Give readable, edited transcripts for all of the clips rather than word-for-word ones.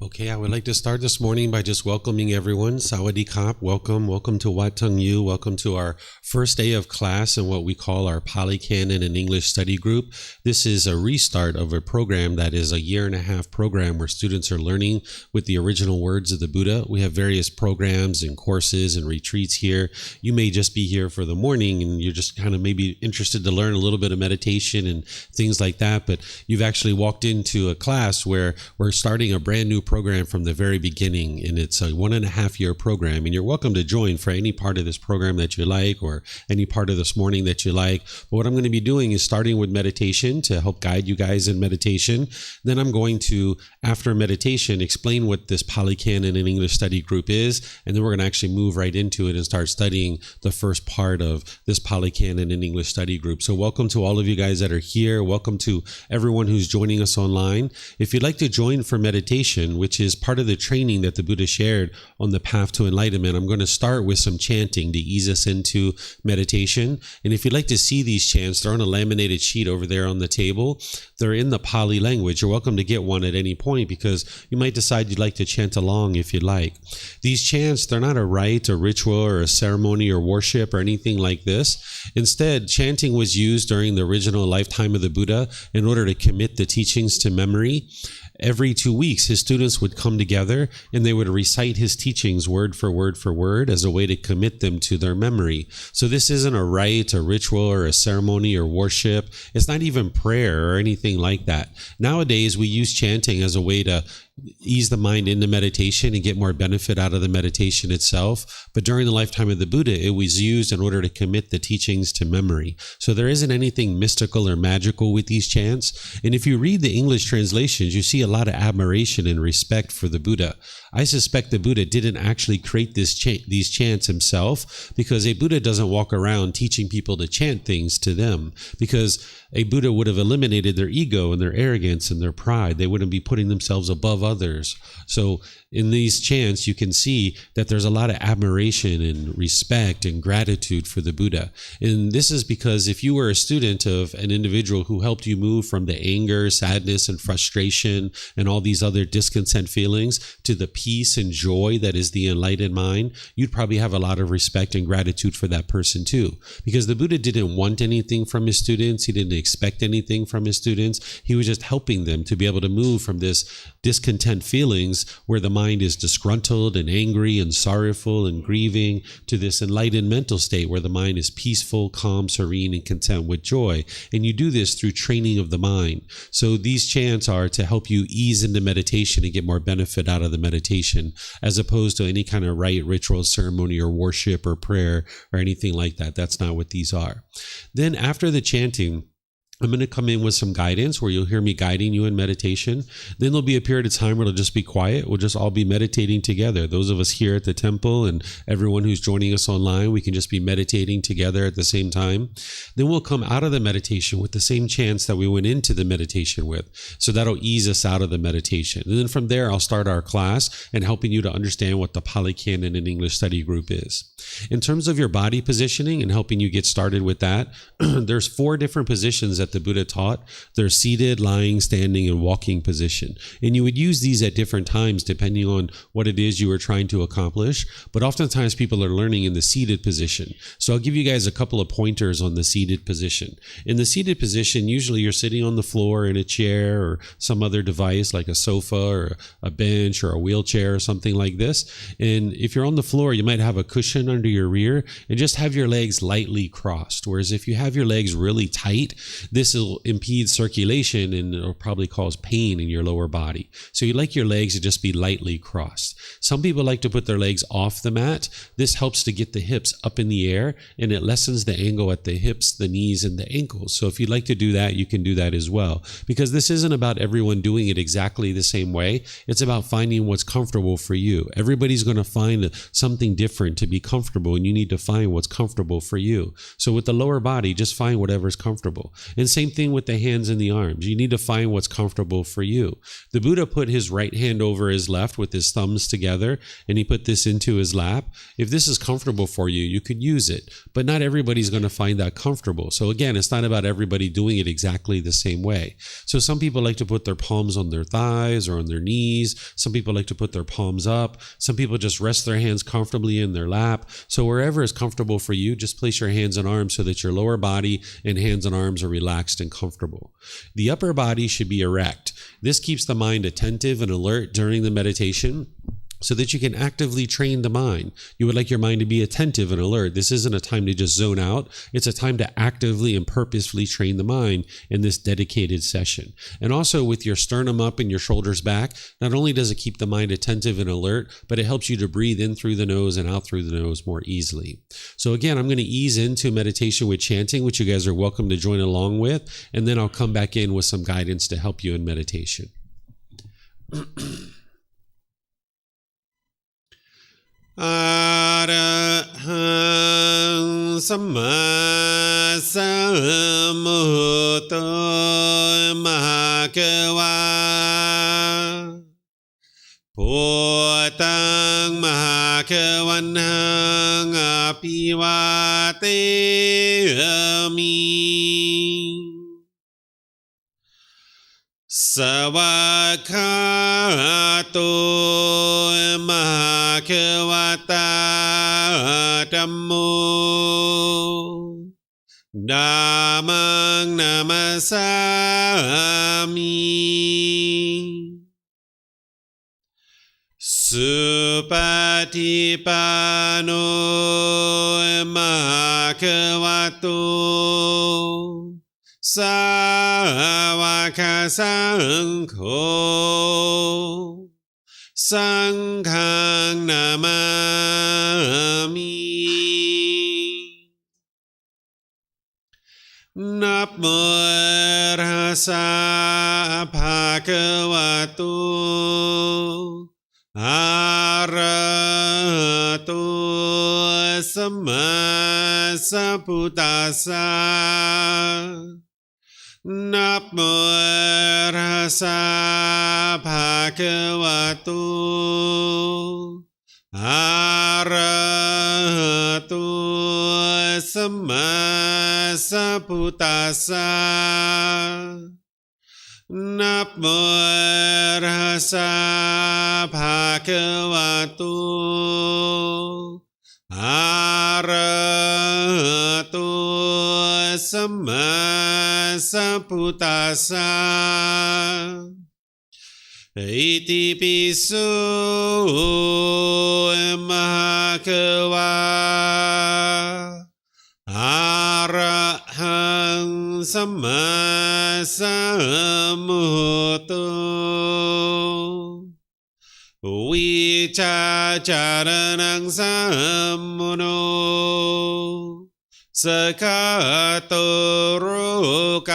Okay, I would like to start this morning by just welcoming everyone. Sawadee Kap, welcome to Wat Tung Yu. Welcome to our first day of class in what we call our Pali Canon and English study group. This is a restart of a program that is a 1.5-year program where students are learning with the original words of the Buddha. We have various programs and courses and retreats here. You may just be here for the morning and you're just kind of maybe interested to learn a little bit of meditation and things like that, but you've actually walked into a class where we're starting a brand new program from the very beginning, and it's a 1.5-year program, and you're welcome to join for any part of this program that you like or any part of this morning that you like. But what I'm going to be doing is starting with meditation to help guide you guys in meditation. Then I'm going to, after meditation, explain what this Pali Canon and English study group is, and then we're going to actually move right into it and start studying the first part of this Pali Canon and English study group. So welcome to all of you guys that are here. Welcome to everyone who's joining us online. If you'd like to join for meditation, which is part of the training that the Buddha shared on the path to enlightenment, I'm going to start with some chanting to ease us into meditation. And if you'd like to see these chants, they're on a laminated sheet over there on the table. They're in the Pali language. You're welcome to get one at any point because you might decide you'd like to chant along if you'd like. These chants, they're not a rite, a ritual, or a ceremony or worship or anything like this. Instead, chanting was used during the original lifetime of the Buddha in order to commit the teachings to memory. Every 2 weeks, his students would come together and they would recite his teachings word for word as a way to commit them to their memory. So this isn't a rite, a ritual, or a ceremony or worship. It's not even prayer or anything like that. Nowadays, we use chanting as a way to ease the mind into meditation and get more benefit out of the meditation itself. But during the lifetime of the Buddha, it was used in order to commit the teachings to memory. So there isn't anything mystical or magical with these chants. And if you read the English translations, you see a lot of admiration and respect for the Buddha. I suspect the Buddha didn't actually create these chants himself, because a Buddha doesn't walk around teaching people to chant things to them, because a Buddha would have eliminated their ego and their arrogance and their pride. They wouldn't be putting themselves above others. So in these chants, you can see that there's a lot of admiration and respect and gratitude for the Buddha. And this is because if you were a student of an individual who helped you move from the anger, sadness, and frustration and all these other discontent feelings to the peace and joy that is the enlightened mind, you'd probably have a lot of respect and gratitude for that person too. Because the Buddha didn't want anything from his students. He didn't expect anything from his students. He was just helping them to be able to move from this discontent feelings where the mind is disgruntled and angry and sorrowful and grieving to this enlightened mental state where the mind is peaceful, calm, serene, and content with joy. And you do this through training of the mind. So these chants are to help you ease into meditation and get more benefit out of the meditation, as opposed to any kind of rite, ritual, ceremony, or worship or prayer or anything like that. That's not what these are. Then after the chanting, I'm going to come in with some guidance where you'll hear me guiding you in meditation. Then there'll be a period of time where it'll just be quiet. We'll just all be meditating together. Those of us here at the temple and everyone who's joining us online, we can just be meditating together at the same time. Then we'll come out of the meditation with the same chants that we went into the meditation with. So that'll ease us out of the meditation. And then from there, I'll start our class and helping you to understand what the Pali Canon and English study group is. In terms of your body positioning and helping you get started with that, there's 4 different positions that the Buddha taught. There's seated, lying, standing, and walking position. And you would use these at different times depending on what it is you were trying to accomplish. But oftentimes people are learning in the seated position. So I'll give you guys a couple of pointers on the seated position. In the seated position, usually you're sitting on the floor in a chair or some other device like a sofa or a bench or a wheelchair or something like this. And if you're on the floor, you might have a cushion under your rear and just have your legs lightly crossed. Whereas if you have your legs really tight, this will impede circulation and it'll probably cause pain in your lower body. So you'd like your legs to just be lightly crossed. Some people like to put their legs off the mat. This helps to get the hips up in the air and it lessens the angle at the hips, the knees, and the ankles. So if you'd like to do that, you can do that as well. Because this isn't about everyone doing it exactly the same way. It's about finding what's comfortable for you. Everybody's going to find something different to be comfortable, and you need to find what's comfortable for you. So with the lower body, just find whatever's comfortable. And And same thing with the hands and the arms. You need to find what's comfortable for you. The Buddha put his right hand over his left with his thumbs together, and he put this into his lap. If this is comfortable for you, you could use it. But not everybody's going to find that comfortable. So again, it's not about everybody doing it exactly the same way. So some people like to put their palms on their thighs or on their knees. Some people like to put their palms up. Some people just rest their hands comfortably in their lap. So wherever is comfortable for you, just place your hands and arms so that your lower body and hands and arms are relaxed and comfortable. The upper body should be erect. This keeps the mind attentive and alert during the meditation, so that you can actively train the mind. You would like your mind to be attentive and alert. This isn't a time to just zone out. It's a time to actively and purposefully train the mind in this dedicated session. And also with your sternum up and your shoulders back, not only does it keep the mind attentive and alert, but it helps you to breathe in through the nose and out through the nose more easily. So again, I'm going to ease into meditation with chanting, which you guys are welcome to join along with, and then I'll come back in with some guidance to help you in meditation. Arahang Samma Sambuddho Mahakawa Bhutang Mahakavanhang Apivateyami Savakato Mahakavata Dhammo Dhammang Namasami Supatipano Mahakavato Sāvaka Saṅkho Saṅghang Namami Namo Rasa Bhagavato Arahato Samma Sambuddhassa Namo Rasa Bhagavato Arahato Samma Sambuddhassa Namo Rasa Bhagavato Arahato Samma Sambuddhassa Iti piso Mahakawa Arahang Samma Sambuddho Vicacaranang Sammuno Sakato Rokavito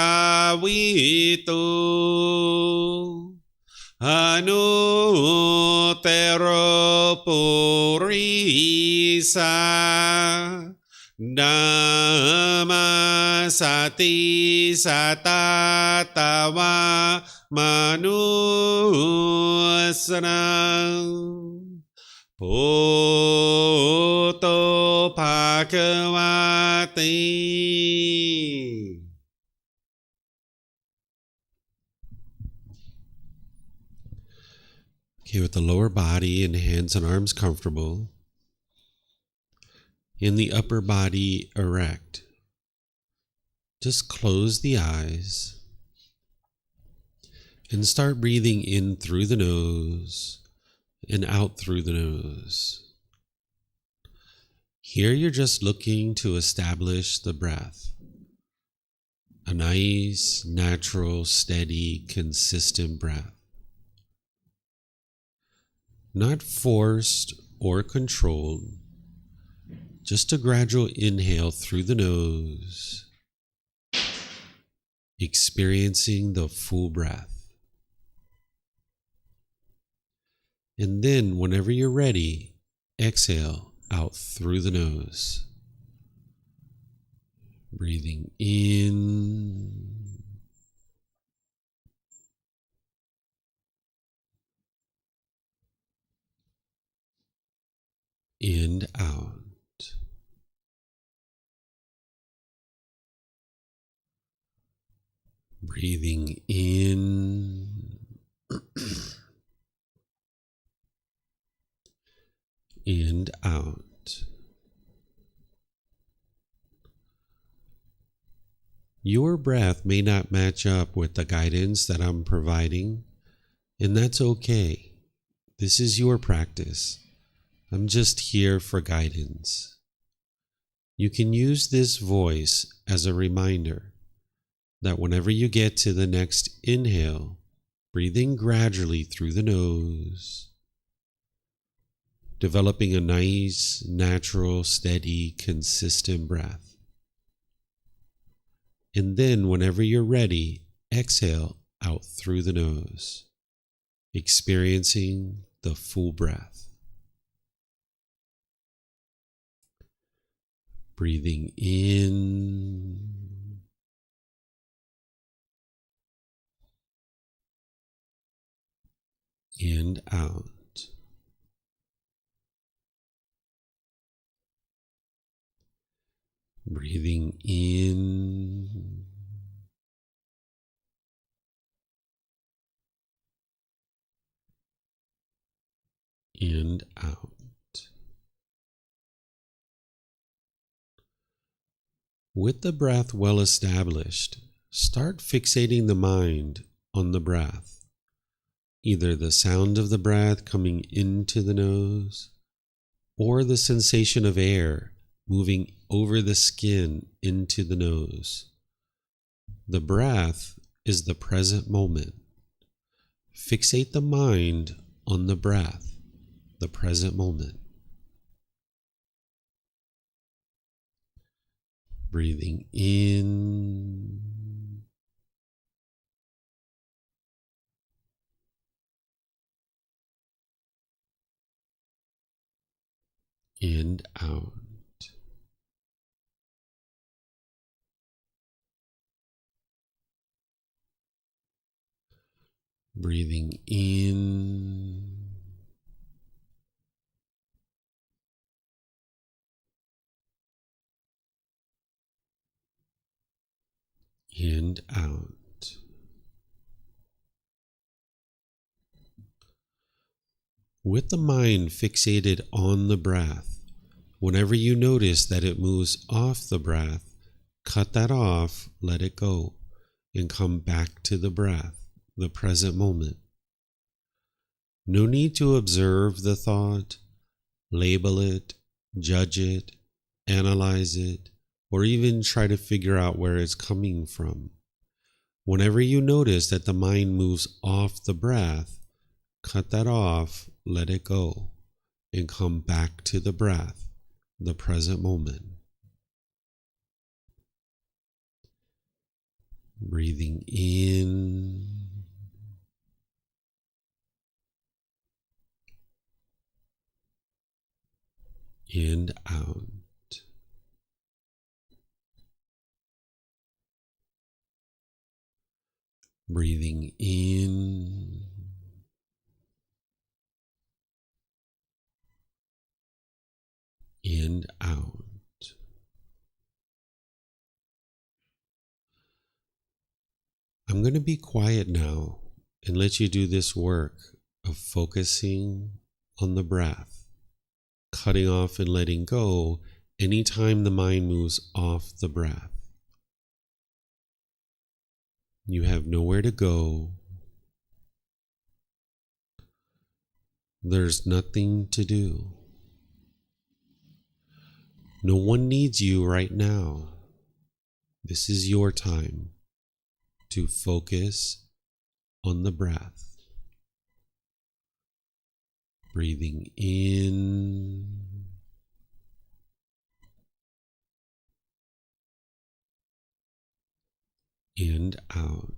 Anutero Purisa Dhamma Sati Satatawa Manusranang Bhutto Bhagavati. Okay, with the lower body and hands and arms comfortable, in the upper body erect, just close the eyes and start breathing in through the nose and out through the nose. Here you're just looking to establish the breath, a nice, natural, steady, consistent breath. Not forced or controlled, just a gradual inhale through the nose, experiencing the full breath. And then, whenever you're ready, exhale out through the nose. Breathing in and out. Breathing in and out. Your breath may not match up with the guidance that I'm providing, and that's okay. This is your practice. I'm just here for guidance. You can use this voice as a reminder that whenever you get to the next inhale, breathe in gradually through the nose, developing a nice, natural, steady, consistent breath. And then whenever you're ready, exhale out through the nose, experiencing the full breath. Breathing in and out. Breathing in and out. With the breath well established, start fixating the mind on the breath, either the sound of the breath coming into the nose or the sensation of air moving over the skin into the nose. The breath is the present moment. Fixate the mind on the breath, the present moment. Breathing in and out. Breathing in and out. With the mind fixated on the breath, whenever you notice that it moves off the breath, cut that off, let it go, and come back to the breath, the present moment. No need to observe the thought, label it, judge it, analyze it, or even try to figure out where it's coming from. Whenever you notice that the mind moves off the breath, cut that off, let it go, and come back to the breath, the present moment. Breathing in and out. Breathing in and out. I'm going to be quiet now and let you do this work of focusing on the breath, cutting off and letting go anytime the mind moves off the breath. You have nowhere to go. There's nothing to do. No one needs you right now. This is your time to focus on the breath. Breathing in and out.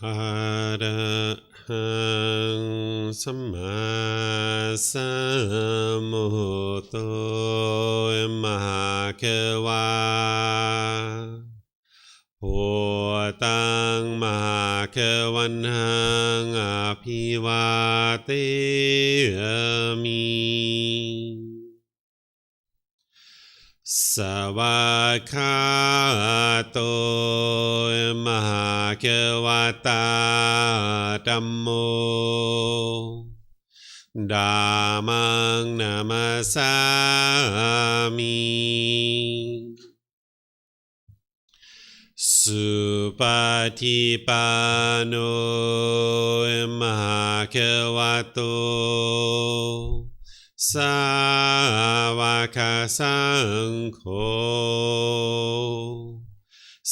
ระหังสัมมาสัมพุทโธมหาเขวาพุทธังมหาเขวันหังอภิวาเทมิสวากขาโตมหาเขวตาธัมโมธัมมังนามัสสามิสุปฏิปันโนมหาเขวโตสาวกสังโฆ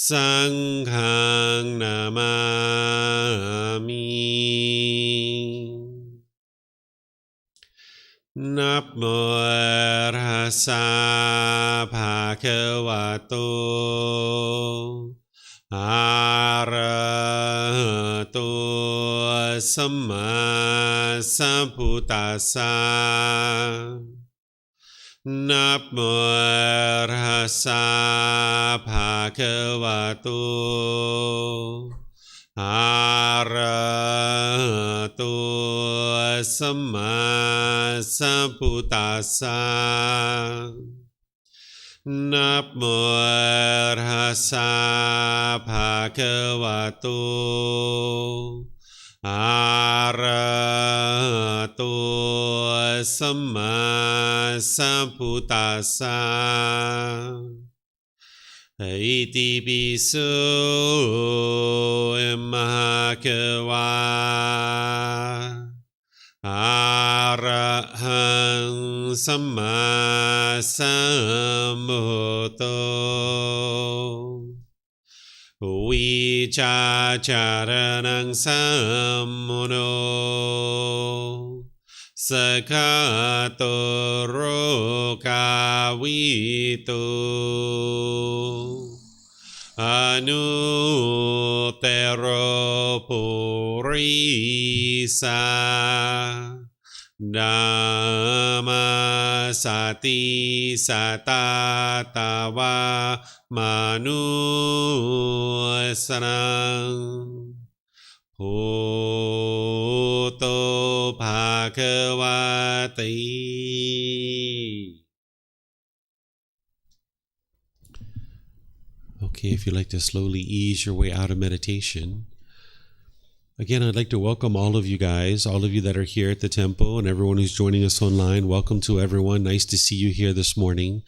สังฆังนามามินับโมตัสสะภะคะวะโตอะระหะโตสัมมาสัมพุทธัสสะนับโมตัสสะภะคะวะโตอะระหะโตสัมมาสัมพุทธัสสะนับโมตัสสะภะคะวะโตอะระหะโตสัมมาสัมพุทธัสสะอิติปิโสมหาเขวาอะระหังสัมมาสัมพุทโธวิชาจารณังสัมมุโนสกขาโตโรกาวิโตอนุเตโรปุริสาธัมมาสติสัตตาตาวามนุสนังพุทโธภควติ Okay, if you'd like to slowly ease your way out of meditation. Again, I'd like to welcome all of you guys, all of you that are here at the temple, and everyone who's joining us online. Welcome to everyone. Nice to see you here this morning.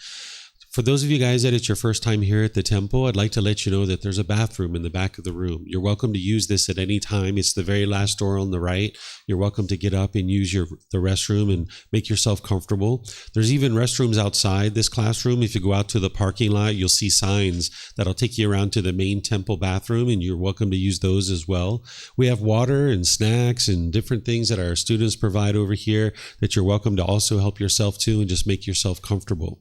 For those of you guys that it's your first time here at the temple, I'd like to let you know that there's a bathroom in the back of the room. You're welcome to use this at any time. It's the very last door on the right. You're welcome to get up and use the restroom and make yourself comfortable. There's even restrooms outside this classroom. If you go out to the parking lot, you'll see signs that'll take you around to the main temple bathroom, and you're welcome to use those as well. We have water and snacks and different things that our students provide over here that you're welcome to also help yourself to and just make yourself comfortable.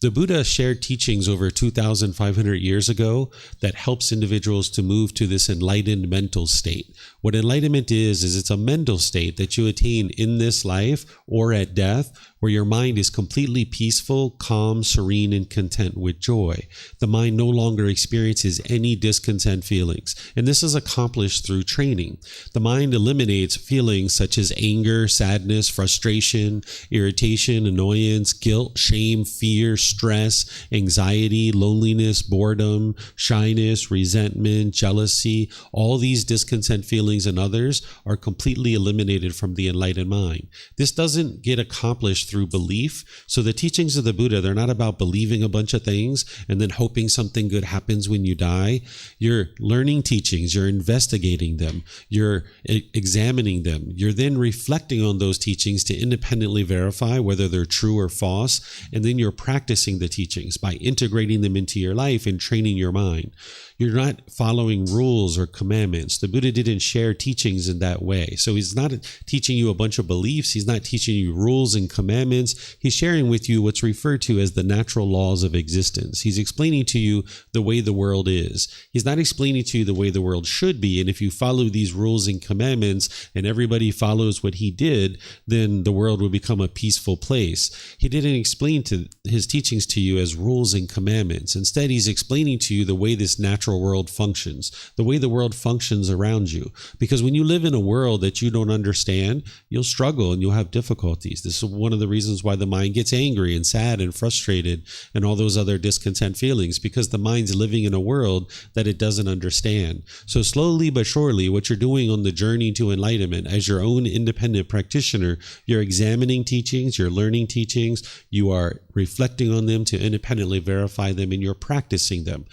The Buddha shared teachings over 2,500 years ago that helps individuals to move to this enlightened mental state. What enlightenment is it's a mental state that you attain in this life or at death, where your mind is completely peaceful, calm, serene, and content with joy. The mind no longer experiences any discontent feelings, and this is accomplished through training. The mind eliminates feelings such as anger, sadness, frustration, irritation, annoyance, guilt, shame, fear, stress, anxiety, loneliness, boredom, shyness, resentment, jealousy. All these discontent feelings and others are completely eliminated from the enlightened mind. This doesn't get accomplished through belief. So the teachings of the Buddha, they're not about believing a bunch of things and then hoping something good happens when you die. You're learning teachings, you're investigating them, you're examining them. You're then reflecting on those teachings to independently verify whether they're true or false, and then you're practicing the teachings by integrating them into your life and training your mind. You're not following rules or commandments. The Buddha didn't share teachings in that way. So he's not teaching you a bunch of beliefs. He's not teaching you rules and commandments. He's sharing with you what's referred to as the natural laws of existence. He's explaining to you the way the world is. He's not explaining to you the way the world should be. And if you follow these rules and commandments and everybody follows what he did, then the world will become a peaceful place. He didn't explain his teachings to you as rules and commandments. Instead, he's explaining to you the way this natural world functions, the way the world functions around you. Because when you live in a world that you don't understand, you'll struggle and you'll have difficulties. This is one of the reasons why the mind gets angry and sad and frustrated and all those other discontent feelings, because the mind's living in a world that it doesn't understand. So slowly but surely, what you're doing on the journey to enlightenment as your own independent practitioner, you're examining teachings, you're learning teachings, you are reflecting on them to independently verify them, and you're practicing them.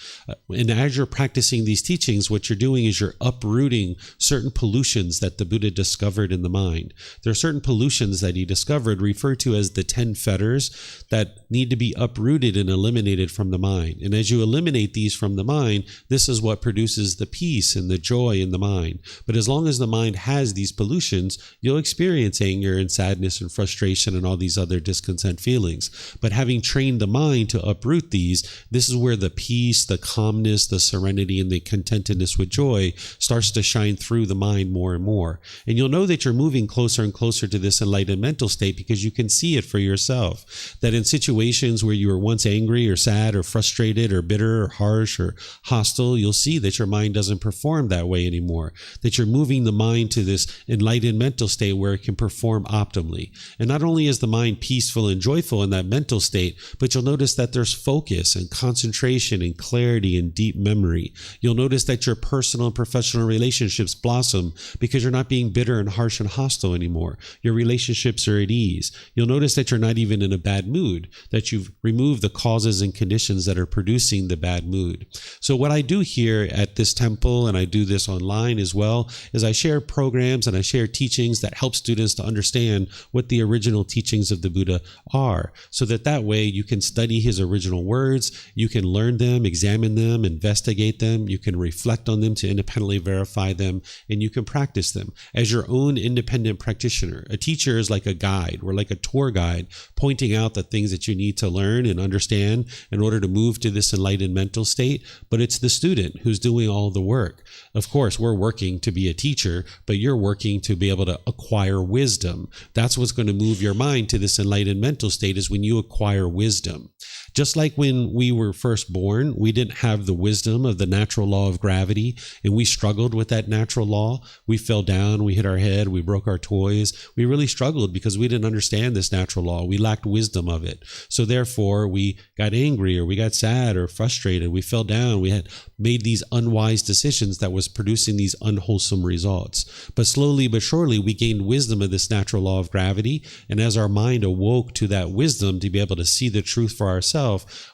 And as you're practicing these teachings, what you're doing is you're uprooting certain pollutions that the Buddha discovered in the mind. There are certain pollutions that he discovered referred to as the 10 fetters that need to be uprooted and eliminated from the mind. And as you eliminate these from the mind, this is what produces the peace and the joy in the mind. But as long as the mind has these pollutions, you'll experience anger and sadness and frustration and all these other discontent feelings. But having trained the mind to uproot these, this is where the peace, the calmness, the serenity, and the contentedness with joy starts to shine through the mind more and more. And you'll know that you're moving closer and closer to this enlightened mental state because you can see it for yourself. That in situations where you were once angry or sad or frustrated or bitter or harsh or hostile, you'll see that your mind doesn't perform that way anymore. That you're moving the mind to this enlightened mental state where it can perform optimally. And not only is the mind peaceful and joyful in that mental state, but you'll notice that there's focus and concentration and clarity and deep memory. You'll notice that your personal and professional relationships blossom because you're not being bitter and harsh and hostile anymore. Your relationships are at ease. You'll notice that you're not even in a bad mood, that you've removed the causes and conditions that are producing the bad mood. So what I do here at this temple, and I do this online as well, is I share programs and I share teachings that help students to understand what the original teachings of the Buddha are, so that way you can study his original words, you can learn them, examine them, investigate them, you can reflect on them to independently verify them, and you can practice them as your own independent practitioner. A teacher is like a guide. We're like a tour guide pointing out the things that you need to learn and understand in order to move to this enlightened mental state, but it's the student who's doing all the work. Of course, we're working to be a teacher, but you're working to be able to acquire wisdom. That's what's going to move your mind to this enlightened mental state, is when you acquire wisdom. Just like when we were first born, we didn't have the wisdom of the natural law of gravity, and we struggled with that natural law. We fell down, we hit our head, we broke our toys. We really struggled because we didn't understand this natural law. We lacked wisdom of it. So therefore, we got angry or we got sad or frustrated. We fell down. We had made these unwise decisions that was producing these unwholesome results. But slowly but surely, we gained wisdom of this natural law of gravity. And as our mind awoke to that wisdom to be able to see the truth for ourselves,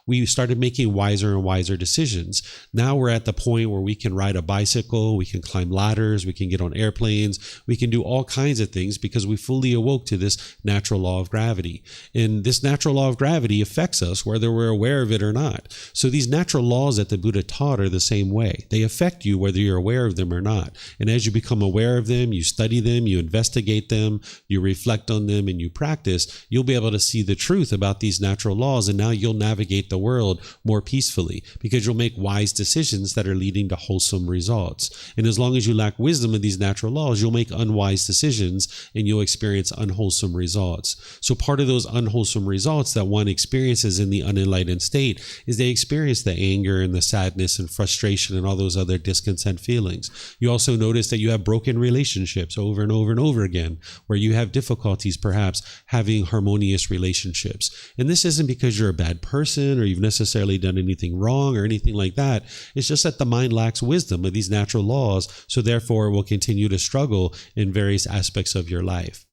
we started making wiser and wiser decisions. Now we're at the point where we can ride a bicycle, we can climb ladders, we can get on airplanes, we can do all kinds of things because we fully awoke to this natural law of gravity. And this natural law of gravity affects us whether we're aware of it or not. So these natural laws that the Buddha taught are the same way. They affect you whether you're aware of them or not. And as you become aware of them, you study them, you investigate them, you reflect on them, and you practice, you'll be able to see the truth about these natural laws, and now you'll navigate the world more peacefully because you'll make wise decisions that are leading to wholesome results. And as long as you lack wisdom of these natural laws, you'll make unwise decisions and you'll experience unwholesome results. So part of those unwholesome results that one experiences in the unenlightened state is they experience the anger and the sadness and frustration and all those other discontent feelings. You also notice that you have broken relationships over and over and over again, where you have difficulties perhaps having harmonious relationships. And this isn't because you're a bad person or you've necessarily done anything wrong or anything like that. It's just that the mind lacks wisdom of these natural laws, so therefore it will continue to struggle in various aspects of your life.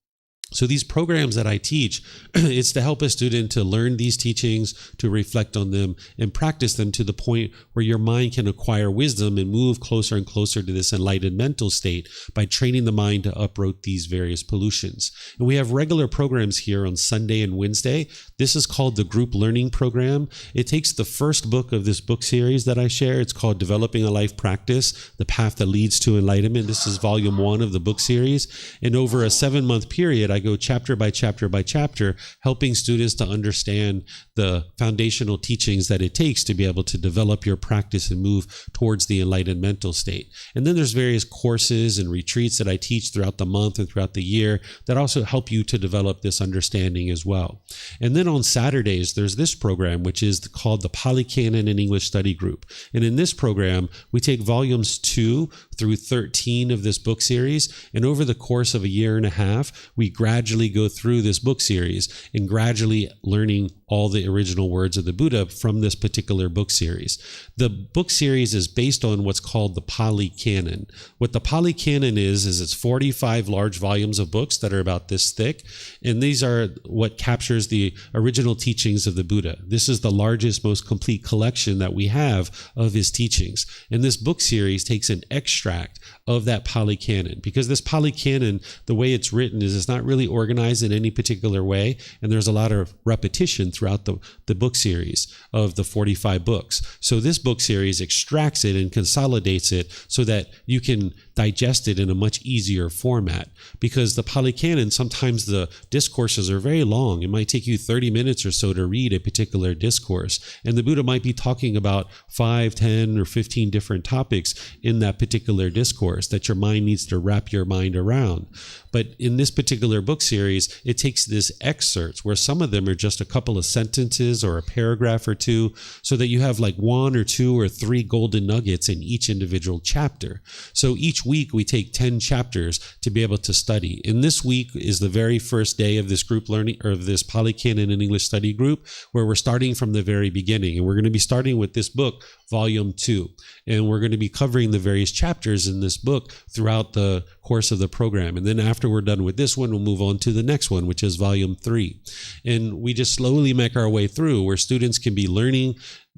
So these programs that I teach, it's to help a student to learn these teachings, to reflect on them, and practice them to the point where your mind can acquire wisdom and move closer and closer to this enlightened mental state by training the mind to uproot these various pollutions. And we have regular programs here on Sunday and Wednesday. This is called the Group Learning Program. It takes the first book of this book series that I share. It's called Developing a Life Practice, The Path That Leads to Enlightenment. This is volume 1 of the book series. And over a 7-month period, I go chapter by chapter by chapter, helping students to understand the foundational teachings that it takes to be able to develop your practice and move towards the enlightened mental state. And then there's various courses and retreats that I teach throughout the month and throughout the year that also help you to develop this understanding as well. And then on Saturdays, there's this program, which is called the Pali Canon and English Study Group. And in this program, we take volumes 2 through 13 of this book series. And over the course of a year and a half, we gradually go through this book series and gradually learning all the original words of the Buddha from this particular book series. The book series is based on what's called the Pali Canon. What the Pali Canon is it's 45 large volumes of books that are about this thick, and these are what captures the original teachings of the Buddha. This is the largest, most complete collection that we have of his teachings. And this book series takes an extract of that Pali Canon, because this Pali Canon, the way it's written is it's not really organized in any particular way, and there's a lot of repetition throughout the book series of the 45 books. So this book series extracts it and consolidates it so that you can digest it in a much easier format, because the Pali Canon, sometimes the discourses are very long. It might take you 30 minutes or so to read a particular discourse, and the Buddha might be talking about 5, 10, or 15 different topics in that particular discourse that your mind needs to wrap your mind around. But in this particular book series, it takes this excerpts where some of them are just a couple of sentences or a paragraph or two, so that you have like 1 or 2 or 3 golden nuggets in each individual chapter. So each week we take 10 chapters to be able to study. And this week is the very first day of this group learning, or of this Pali Canon and English study group, where we're starting from the very beginning. And we're going to be starting with this book, volume 2. And we're going to be covering the various chapters in this book throughout the course of the program. And then after we're done with this one, we'll move on to the next one, which is volume 3. And we just slowly make our way through, where students can be learning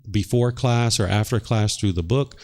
before class or after class through the book,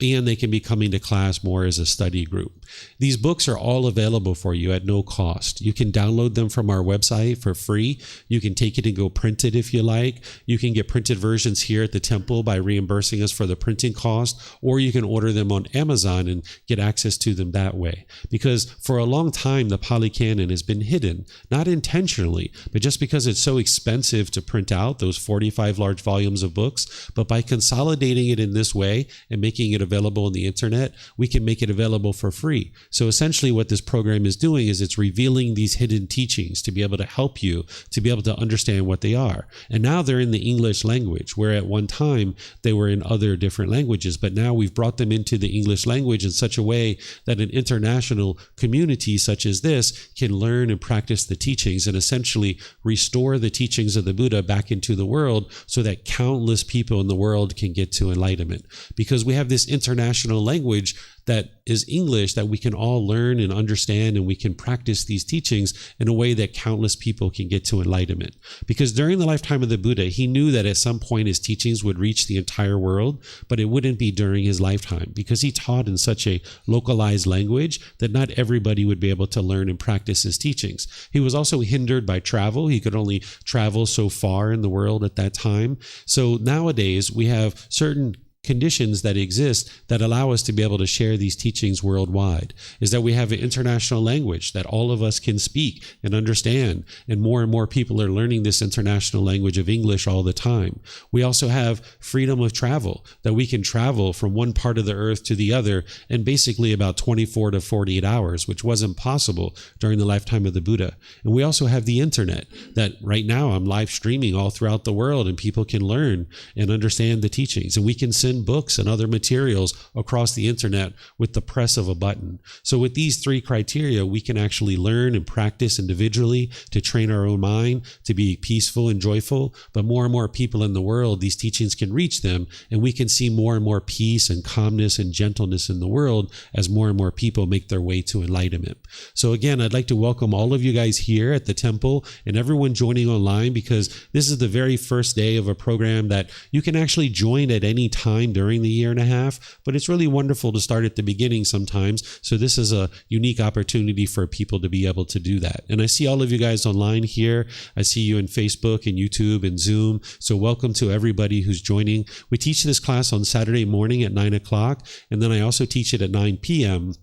and they can be coming to class more as a study group. These books are all available for you at no cost. You can download them from our website for free. You can take it and go print it if you like. You can get printed versions here at the temple by reimbursing us for the printing cost, or you can order them on Amazon and get access to them that way. Because for a long time, the Pali Canon has been hidden, not intentionally, but just because it's so expensive to print out those 45 large volumes of books. But by consolidating it in this way and making it available on the internet, we can make it available for free. So essentially what this program is doing is it's revealing these hidden teachings to be able to help you to be able to understand what they are. And now they're in the English language, where at one time they were in other different languages, but now we've brought them into the English language in such a way that an international community such as this can learn and practice the teachings and essentially restore the teachings of the Buddha back into the world, so that countless people in the world can get to enlightenment. Because we have this international language that is English that we can all learn and understand, and we can practice these teachings in a way that countless people can get to enlightenment. Because during the lifetime of the Buddha, he knew that at some point his teachings would reach the entire world, but it wouldn't be during his lifetime, because he taught in such a localized language that not everybody would be able to learn and practice his teachings. He was also hindered by travel. He could only travel so far in the world at that time. So nowadays we have certain conditions that exist that allow us to be able to share these teachings worldwide, is that we have an international language that all of us can speak and understand, and more people are learning this international language of English all the time. We also have freedom of travel, that we can travel from one part of the earth to the other in basically about 24 to 48 hours, which wasn't possible during the lifetime of the Buddha. And we also have the internet, that right now I'm live streaming all throughout the world, and people can learn and understand the teachings, and we can send send books and other materials across the internet with the press of a button. So with these three criteria, we can actually learn and practice individually to train our own mind, to be peaceful and joyful. But more and more people in the world, these teachings can reach them, and we can see more and more peace and calmness and gentleness in the world as more and more people make their way to enlightenment. So again, I'd like to welcome all of you guys here at the temple and everyone joining online, because this is the very first day of a program that you can actually join at any time during the year and a half, but it's really wonderful to start at the beginning sometimes. So this is a unique opportunity for people to be able to do that. And I see all of you guys online here. I see you in Facebook and YouTube and Zoom. So welcome to everybody who's joining. We teach this class on Saturday morning at 9 o'clock, and then I also teach it at 9 p.m.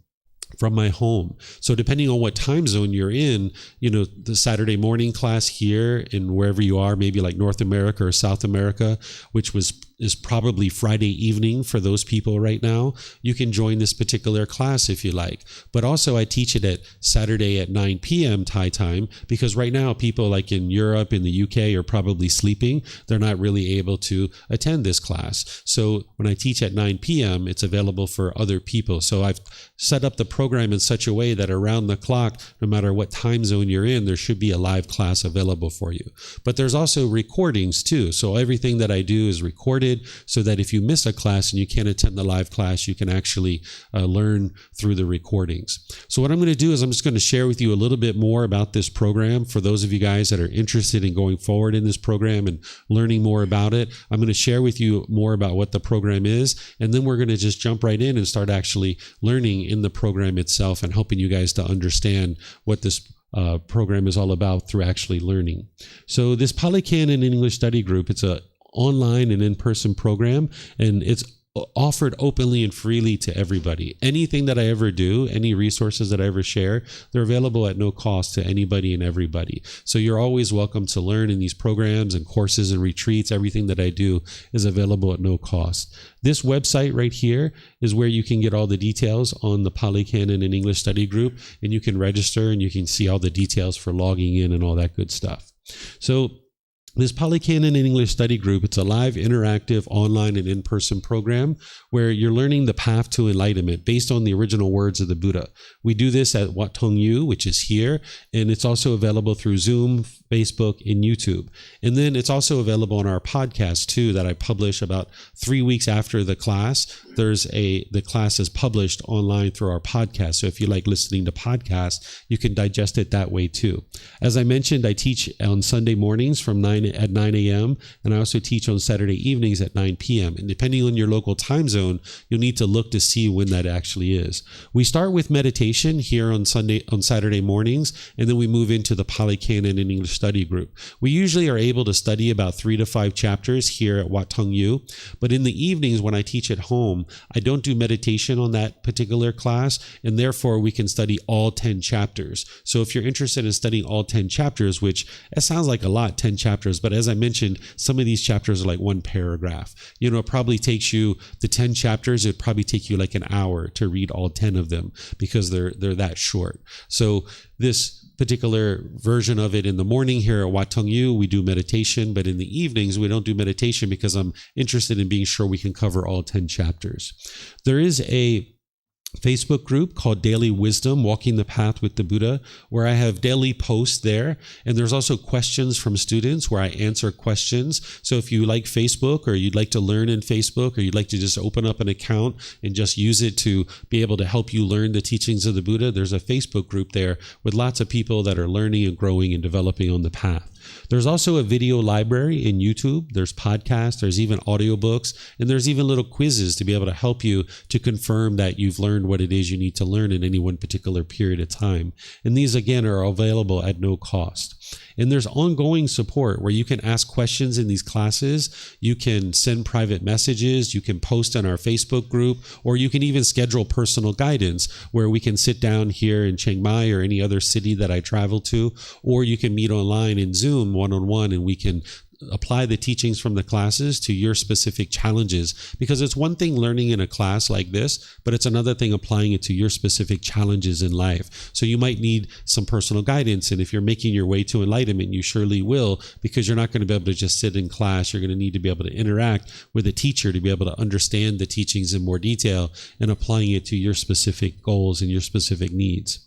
from my home. So depending on what time zone you're in, the Saturday morning class here and wherever you are, maybe like North America or South America, which is probably Friday evening for those people right now, you can join this particular class if you like. But also I teach it at Saturday at 9 p.m. Thai time, because right now people like in Europe, in the UK are probably sleeping. They're not really able to attend this class. So when I teach at 9 p.m., it's available for other people. So I've set up the program in such a way that around the clock, no matter what time zone you're in, there should be a live class available for you. But there's also recordings too. So everything that I do is recorded, so that if you miss a class and you can't attend the live class, you can actually learn through the recordings. So what I'm going to do is I'm just going to share with you a little bit more about this program. For those of you guys that are interested in going forward in this program and learning more about it, I'm going to share with you more about what the program is, and then we're going to just jump right in and start actually learning in the program itself and helping you guys to understand what this program is all about through actually learning. So this Pali Canon English study group, it's a online and in-person program, and it's offered openly and freely to everybody. Anything that I ever do, any resources that I ever share, they're available at no cost to anybody and everybody. So you're always welcome to learn in these programs and courses and retreats. Everything that I do is available at no cost. This website right here is where you can get all the details on the Pali Canon and English study group, and you can register and you can see all the details for logging in and all that good stuff. So this Pali Canon and English study group, it's a live, interactive, online and in-person program where you're learning the path to enlightenment based on the original words of the Buddha. We do this at Wat Tung Yu, which is here, and it's also available through Zoom, Facebook, and YouTube. And then it's also available on our podcast too, that I publish about 3 weeks after the class. The class is published online through our podcast. So if you like listening to podcasts, you can digest it that way too. As I mentioned, I teach on Sunday mornings at 9 a.m. and I also teach on Saturday evenings at 9 p.m. And depending on your local time zone, you'll need to look to see when that actually is. We start with meditation here on Saturday mornings, and then we move into the Pali Canon and English study group. We usually are able to study about 3 to 5 chapters here at Wat Tung Yu, but in the evenings when I teach at home, I don't do meditation on that particular class, and therefore we can study all 10 chapters. So if you're interested in studying all 10 chapters, which it sounds like a lot, 10 chapters, but as I mentioned, some of these chapters are like one paragraph. It probably takes you the 10 chapters. It'd probably take you like an hour to read all 10 of them because they're that short. So this particular version of it in the morning here at Wat Tung Yu, we do meditation, but in the evenings, we don't do meditation because I'm interested in being sure we can cover all 10 chapters. There is a Facebook group called Daily Wisdom, Walking the Path with the Buddha, where I have daily posts there. And there's also questions from students where I answer questions. So if you like Facebook, or you'd like to learn in Facebook, or you'd like to just open up an account and just use it to be able to help you learn the teachings of the Buddha, there's a Facebook group there with lots of people that are learning and growing and developing on the path. There's also a video library in YouTube. There's podcasts, there's even audiobooks, and there's even little quizzes to be able to help you to confirm that you've learned what it is you need to learn in any one particular period of time. And these, again, are available at no cost. And there's ongoing support where you can ask questions in these classes. You can send private messages. You can post on our Facebook group, or you can even schedule personal guidance where we can sit down here in Chiang Mai or any other city that I travel to, or you can meet online in Zoom one-on-one, and we can apply the teachings from the classes to your specific challenges, because it's one thing learning in a class like this, but it's another thing applying it to your specific challenges in life. So you might need some personal guidance, and if you're making your way to enlightenment, you surely will, because you're not going to be able to just sit in class. You're going to need to be able to interact with a teacher to be able to understand the teachings in more detail and applying it to your specific goals and your specific needs.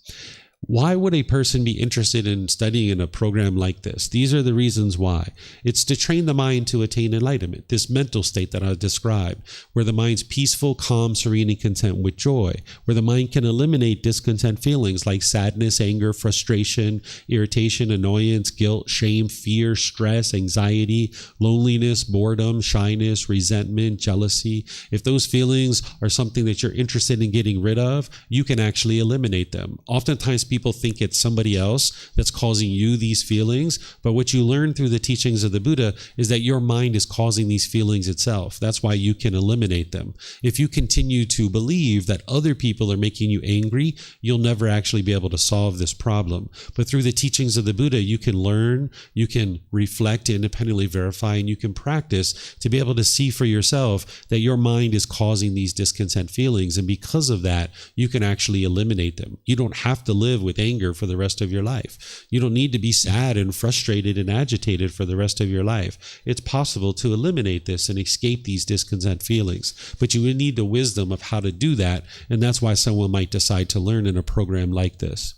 Why would a person be interested in studying in a program like this? These are the reasons why. It's to train the mind to attain enlightenment, this mental state that I described, where the mind's peaceful, calm, serene, and content with joy, where the mind can eliminate discontent feelings like sadness, anger, frustration, irritation, annoyance, guilt, shame, fear, stress, anxiety, loneliness, boredom, shyness, resentment, jealousy. If those feelings are something that you're interested in getting rid of, you can actually eliminate them. Oftentimes, people think it's somebody else that's causing you these feelings, but what you learn through the teachings of the Buddha is that your mind is causing these feelings itself. That's why you can eliminate them. If you continue to believe that other people are making you angry, you'll never actually be able to solve this problem. But through the teachings of the Buddha, you can learn, you can reflect, independently verify, and you can practice to be able to see for yourself that your mind is causing these discontent feelings, and because of that, you can actually eliminate them. You don't have to live with anger for the rest of your life. You don't need to be sad and frustrated and agitated for the rest of your life. It's possible to eliminate this and escape these discontent feelings, but you would need the wisdom of how to do that, and that's why someone might decide to learn in a program like this.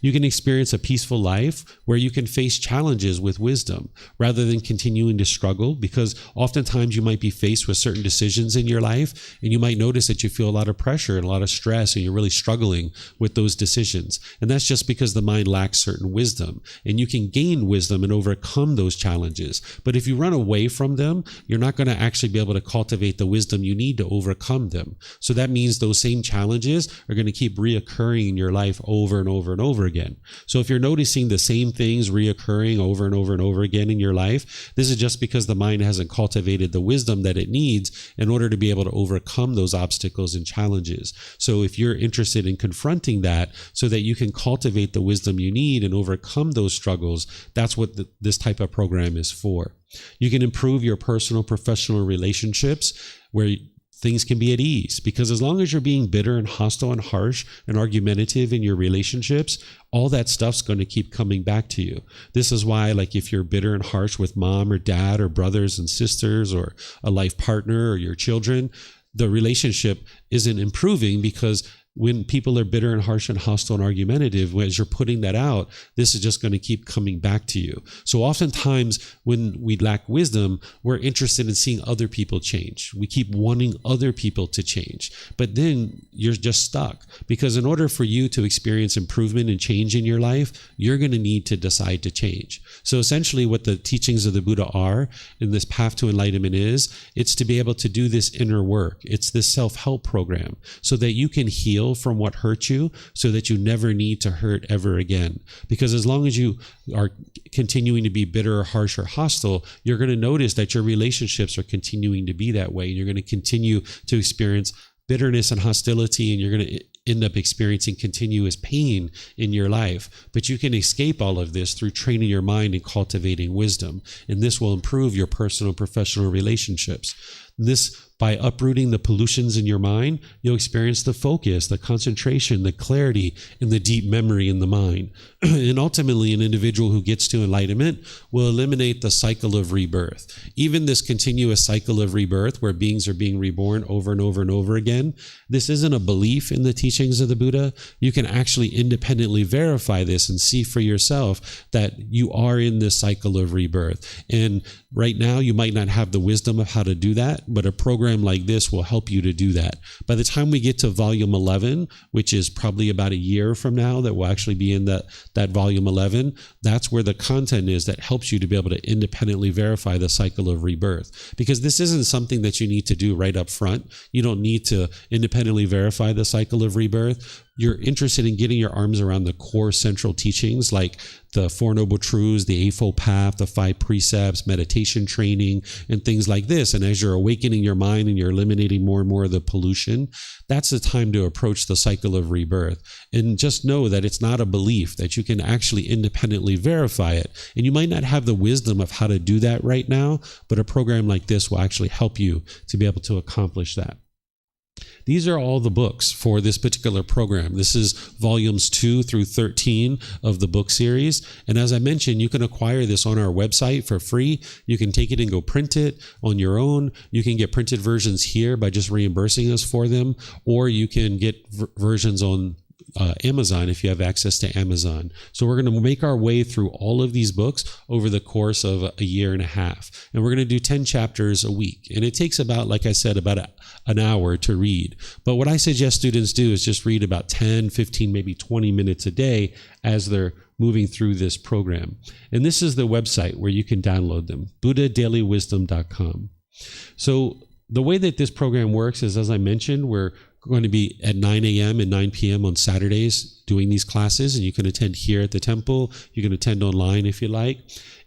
You can experience a peaceful life where you can face challenges with wisdom rather than continuing to struggle, because oftentimes you might be faced with certain decisions in your life and you might notice that you feel a lot of pressure and a lot of stress and you're really struggling with those decisions. And that's just because the mind lacks certain wisdom, and you can gain wisdom and overcome those challenges. But if you run away from them, you're not going to actually be able to cultivate the wisdom you need to overcome them. So that means those same challenges are going to keep reoccurring in your life over and over and over again. So if you're noticing the same things reoccurring over and over and over again in your life, this is just because the mind hasn't cultivated the wisdom that it needs in order to be able to overcome those obstacles and challenges. So if you're interested in confronting that so that you can cultivate the wisdom you need and overcome those struggles, that's what this type of program is for. You can improve your personal, professional relationships where things can be at ease, because as long as you're being bitter and hostile and harsh and argumentative in your relationships, all that stuff's going to keep coming back to you. This is why, like, if you're bitter and harsh with mom or dad or brothers and sisters or a life partner or your children, the relationship isn't improving, because when people are bitter and harsh and hostile and argumentative, as you're putting that out, this is just going to keep coming back to you. So oftentimes when we lack wisdom, we're interested in seeing other people change. We keep wanting other people to change, but then you're just stuck, because in order for you to experience improvement and change in your life, you're going to need to decide to change. So essentially what the teachings of the Buddha are in this path to enlightenment is, it's to be able to do this inner work. It's this self-help program so that you can heal from what hurt you, so that you never need to hurt ever again. Because as long as you are continuing to be bitter or harsh or hostile, you're going to notice that your relationships are continuing to be that way. You're going to continue to experience bitterness and hostility, and you're going to end up experiencing continuous pain in your life. But you can escape all of this through training your mind and cultivating wisdom. And this will improve your personal, professional relationships. This, by uprooting the pollutions in your mind, you'll experience the focus, the concentration, the clarity, and the deep memory in the mind. And ultimately, an individual who gets to enlightenment will eliminate the cycle of rebirth. Even this continuous cycle of rebirth, where beings are being reborn over and over and over again, this isn't a belief in the teachings of the Buddha. You can actually independently verify this and see for yourself that you are in this cycle of rebirth. And right now, you might not have the wisdom of how to do that, but a program like this will help you to do that. By the time we get to volume 11, which is probably about a year from now, that will actually be in that volume 11, that's where the content is that helps you to be able to independently verify the cycle of rebirth. Because this isn't something that you need to do right up front. You don't need to independently verify the cycle of rebirth. you're interested in getting your arms around the core central teachings like the Four Noble Truths, the Eightfold Path, the 5 Precepts, meditation training, and things like this, and as you're awakening your mind and you're eliminating more and more of the pollution, that's the time to approach the cycle of rebirth. And just know that it's not a belief, that you can actually independently verify it. And you might not have the wisdom of how to do that right now, but a program like this will actually help you to be able to accomplish that. These are all the books for this particular program. This is volumes 2 through 13 of the book series. And as I mentioned, you can acquire this on our website for free. You can take it and go print it on your own. You can get printed versions here by just reimbursing us for them, or you can get versions on Amazon if you have access to Amazon. So we're going to make our way through all of these books over the course of a year and a half. And we're going to do 10 chapters a week. And it takes about, like I said, about an hour to read. But what I suggest students do is just read about 10, 15, maybe 20 minutes a day as they're moving through this program. And this is the website where you can download them, buddhadailywisdom.com. So the way that this program works is, as I mentioned, we're going to be at 9 a.m. and 9 p.m. on Saturdays doing these classes, and you can attend here at the temple. You can attend online if you like.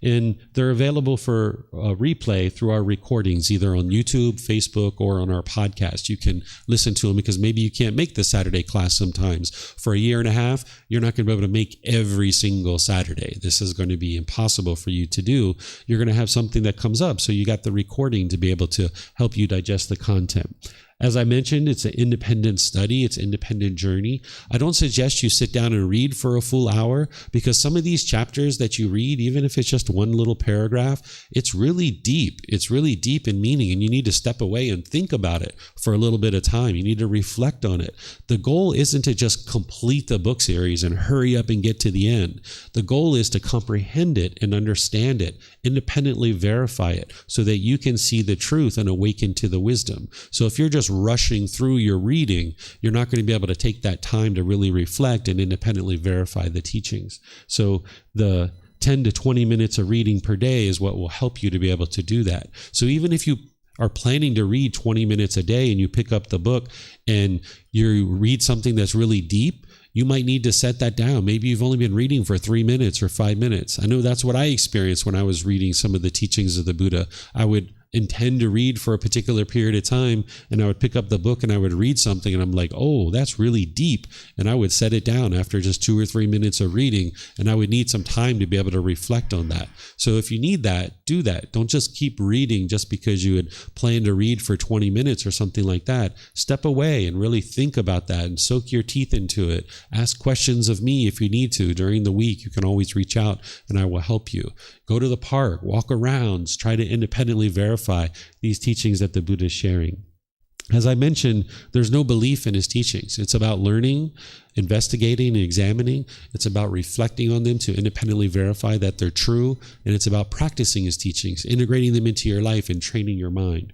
And they're available for replay through our recordings, either on YouTube, Facebook, or on our podcast. You can listen to them because maybe you can't make the Saturday class sometimes. For a year and a half, you're not going to be able to make every single Saturday. This is going to be impossible for you to do. You're going to have something that comes up, so you got the recording to be able to help you digest the content. As I mentioned, it's an independent study. It's an independent journey. I don't suggest you sit down and read for a full hour, because some of these chapters that you read, even if it's just one little paragraph, it's really deep. It's really deep in meaning, and you need to step away and think about it for a little bit of time. You need to reflect on it. The goal isn't to just complete the book series and hurry up and get to the end. The goal is to comprehend it and understand it, independently verify it, so that you can see the truth and awaken to the wisdom. So if you're just rushing through your reading, you're not going to be able to take that time to really reflect and independently verify the teachings. So the 10 to 20 minutes of reading per day is what will help you to be able to do that. So even if you are planning to read 20 minutes a day and you pick up the book and you read something that's really deep, you might need to set that down. Maybe you've only been reading for 3 minutes or 5 minutes. I know that's what I experienced when I was reading some of the teachings of the Buddha. I would intend to read for a particular period of time, and I would pick up the book and I would read something, and I'm like, oh, that's really deep. And I would set it down after just 2 or 3 minutes of reading, and I would need some time to be able to reflect on that. So if you need that, do that. Don't just keep reading just because you had planned to read for 20 minutes or something like that. Step away and really think about that and soak your teeth into it. Ask questions of me if you need to. During the week, you can always reach out and I will help you. Go to the park, walk around, try to independently verify these teachings that the Buddha is sharing. As I mentioned, there's no belief in his teachings. It's about learning, investigating, and examining. It's about reflecting on them to independently verify that they're true. And it's about practicing his teachings, integrating them into your life, and training your mind.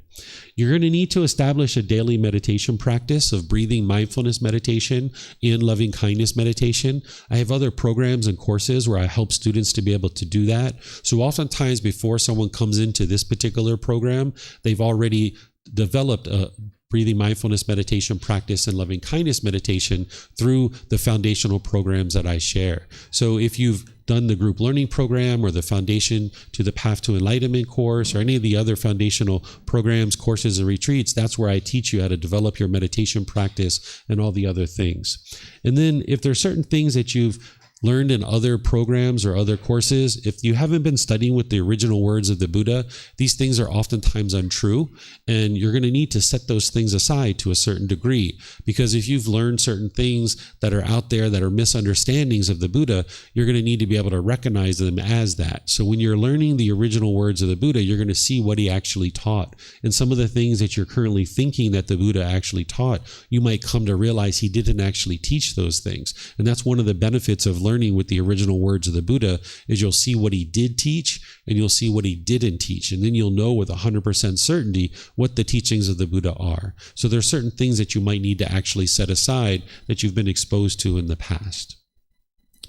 You're going to need to establish a daily meditation practice of breathing mindfulness meditation and loving kindness meditation. I have other programs and courses where I help students to be able to do that. So oftentimes before someone comes into this particular program, they've already developed a breathing mindfulness meditation practice and loving kindness meditation through the foundational programs that I share. So if you've done the group learning program or the Foundation to the Path to Enlightenment course or any of the other foundational programs, courses, and retreats, that's where I teach you how to develop your meditation practice and all the other things. And then if there's certain things that you've learned in other programs or other courses, if you haven't been studying with the original words of the Buddha, these things are oftentimes untrue, and you're going to need to set those things aside to a certain degree, because if you've learned certain things that are out there that are misunderstandings of the Buddha, you're going to need to be able to recognize them as that. So when you're learning the original words of the Buddha, you're going to see what he actually taught. And some of the things that you're currently thinking that the Buddha actually taught, you might come to realize he didn't actually teach those things. And that's one of the benefits of learning with the original words of the Buddha, is you'll see what he did teach and you'll see what he didn't teach. And then you'll know with 100% certainty what the teachings of the Buddha are. So there are certain things that you might need to actually set aside that you've been exposed to in the past.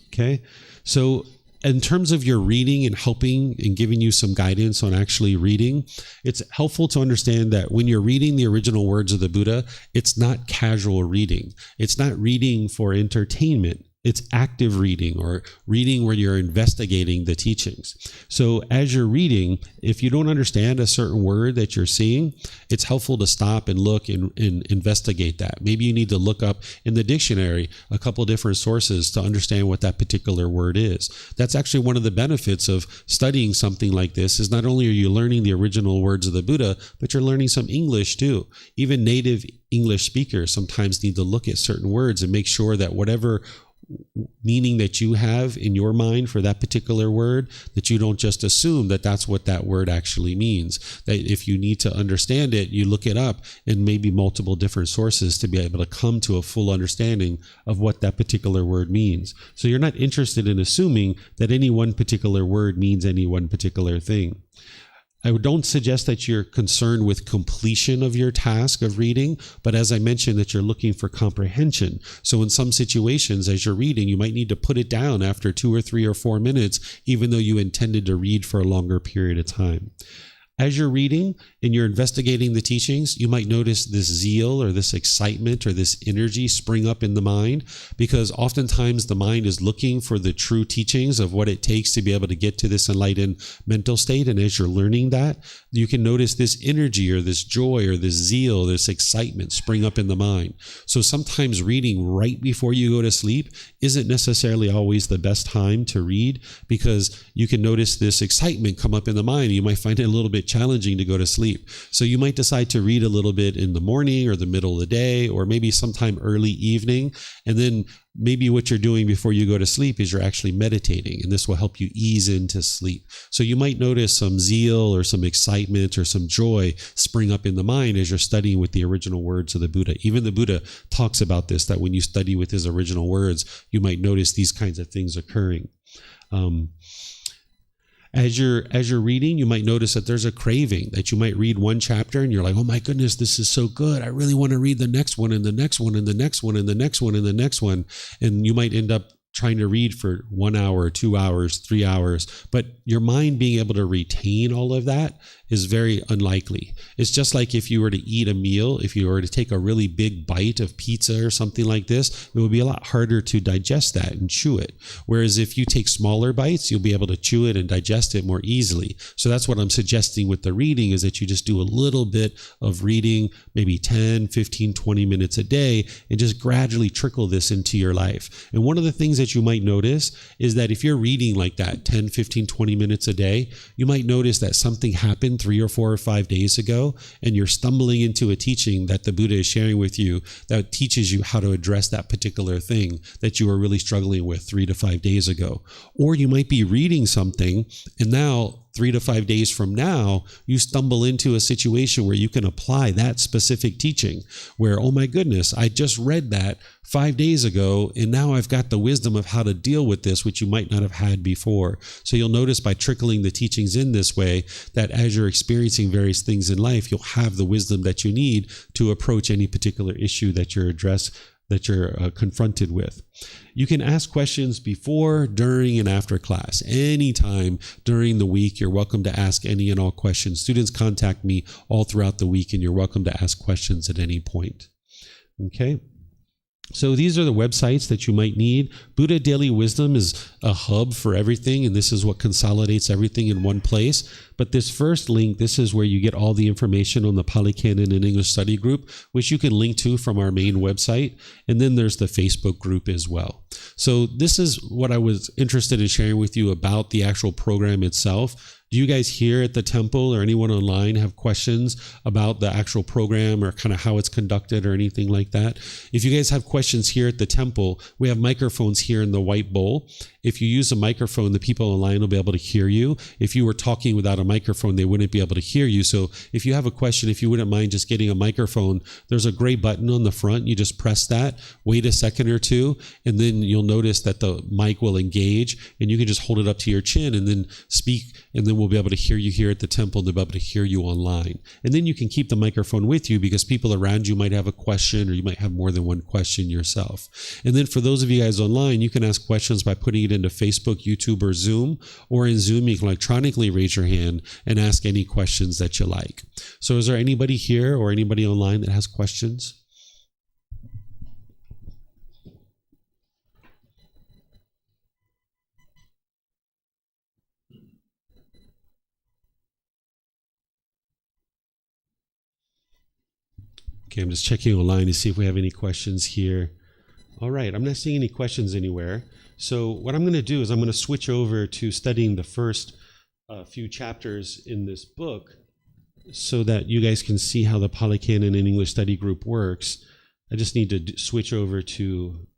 Okay? So in terms of your reading and helping and giving you some guidance on actually reading, it's helpful to understand that when you're reading the original words of the Buddha, it's not casual reading. It's not reading for entertainment. It's active reading, or reading where you're investigating the teachings. So as you're reading, if you don't understand a certain word that you're seeing, it's helpful to stop and look and investigate that. Maybe you need to look up in the dictionary a couple different sources to understand what that particular word is. That's actually one of the benefits of studying something like this, is not only are you learning the original words of the Buddha, but you're learning some English too. Even native English speakers sometimes need to look at certain words and make sure that whatever meaning that you have in your mind for that particular word, that you don't just assume that that's what that word actually means. That if you need to understand it, you look it up in maybe multiple different sources to be able to come to a full understanding of what that particular word means. So you're not interested in assuming that any one particular word means any one particular thing. I don't suggest that you're concerned with completion of your task of reading, but as I mentioned, that you're looking for comprehension. So in some situations, as you're reading, you might need to put it down after 2 or 3 or 4 minutes, even though you intended to read for a longer period of time. As you're reading and you're investigating the teachings, you might notice this zeal or this excitement or this energy spring up in the mind, because oftentimes the mind is looking for the true teachings of what it takes to be able to get to this enlightened mental state. And as you're learning that, you can notice this energy or this joy or this zeal, this excitement spring up in the mind. So sometimes reading right before you go to sleep isn't necessarily always the best time to read, because you can notice this excitement come up in the mind. You might find it a little bit challenging to go to sleep. So you might decide to read a little bit in the morning or the middle of the day, or maybe sometime early evening. And then maybe what you're doing before you go to sleep is you're actually meditating, and this will help you ease into sleep. So you might notice some zeal or some excitement or some joy spring up in the mind as you're studying with the original words of the Buddha. Even the Buddha talks about this, that when you study with his original words, you might notice these kinds of things occurring. As you're reading, you might notice that there's a craving, that you might read one chapter and you're like, oh my goodness, this is so good. I really want to read the next one and the next one and the next one and the next one and the next one. And you might end up trying to read for 1 hour, 2 hours, 3 hours, but your mind being able to retain all of that is very unlikely. It's just like if you were to eat a meal, if you were to take a really big bite of pizza or something like this, it would be a lot harder to digest that and chew it. Whereas if you take smaller bites, you'll be able to chew it and digest it more easily. So that's what I'm suggesting with the reading, is that you just do a little bit of reading, maybe 10, 15, 20 minutes a day, and just gradually trickle this into your life. And one of the things that you might notice is that if you're reading like that 10, 15, 20 minutes a day, you might notice that something happened 3 or 4 or 5 days ago, and you're stumbling into a teaching that the Buddha is sharing with you that teaches you how to address that particular thing that you were really struggling with 3 to 5 days ago. Or you might be reading something, and now 3 to 5 days from now, you stumble into a situation where you can apply that specific teaching, where, oh my goodness, I just read that 5 days ago, and now I've got the wisdom of how to deal with this, which you might not have had before. So you'll notice by trickling the teachings in this way, that as you're experiencing various things in life, you'll have the wisdom that you need to approach any particular issue that you're confronted with. You can ask questions before, during, and after class. Anytime during the week, you're welcome to ask any and all questions. Students contact me all throughout the week, and you're welcome to ask questions at any point. Okay? So these are the websites that you might need. Buddha Daily Wisdom is a hub for everything, and this is what consolidates everything in one place. But this first link, this is where you get all the information on the Pali Canon and English Study Group, which you can link to from our main website. And then there's the Facebook group as well. So this is what I was interested in sharing with you about the actual program itself. Do you guys here at the temple or anyone online have questions about the actual program or kind of how it's conducted or anything like that? If you guys have questions here at the temple, we have microphones here in the white bowl. If you use a microphone, the people online will be able to hear you. If you were talking without a microphone, they wouldn't be able to hear you. So if you have a question, if you wouldn't mind just getting a microphone, there's a gray button on the front. You just press that, wait a second or two, and then you'll notice that the mic will engage, and you can just hold it up to your chin and then speak. And then will be able to hear you here at the temple, they'll be able to hear you online. And then you can keep the microphone with you because people around you might have a question, or you might have more than one question yourself. And then for those of you guys online, you can ask questions by putting it into Facebook, YouTube, or Zoom. Or in Zoom, you can electronically raise your hand and ask any questions that you like. So is there anybody here or anybody online that has questions? Okay, I'm just checking online to see if we have any questions here. All right, I'm not seeing any questions anywhere. So what I'm going to do is I'm going to switch over to studying the first few chapters in this book so that you guys can see how the Pali Canon and English study group works. I just need to switch over to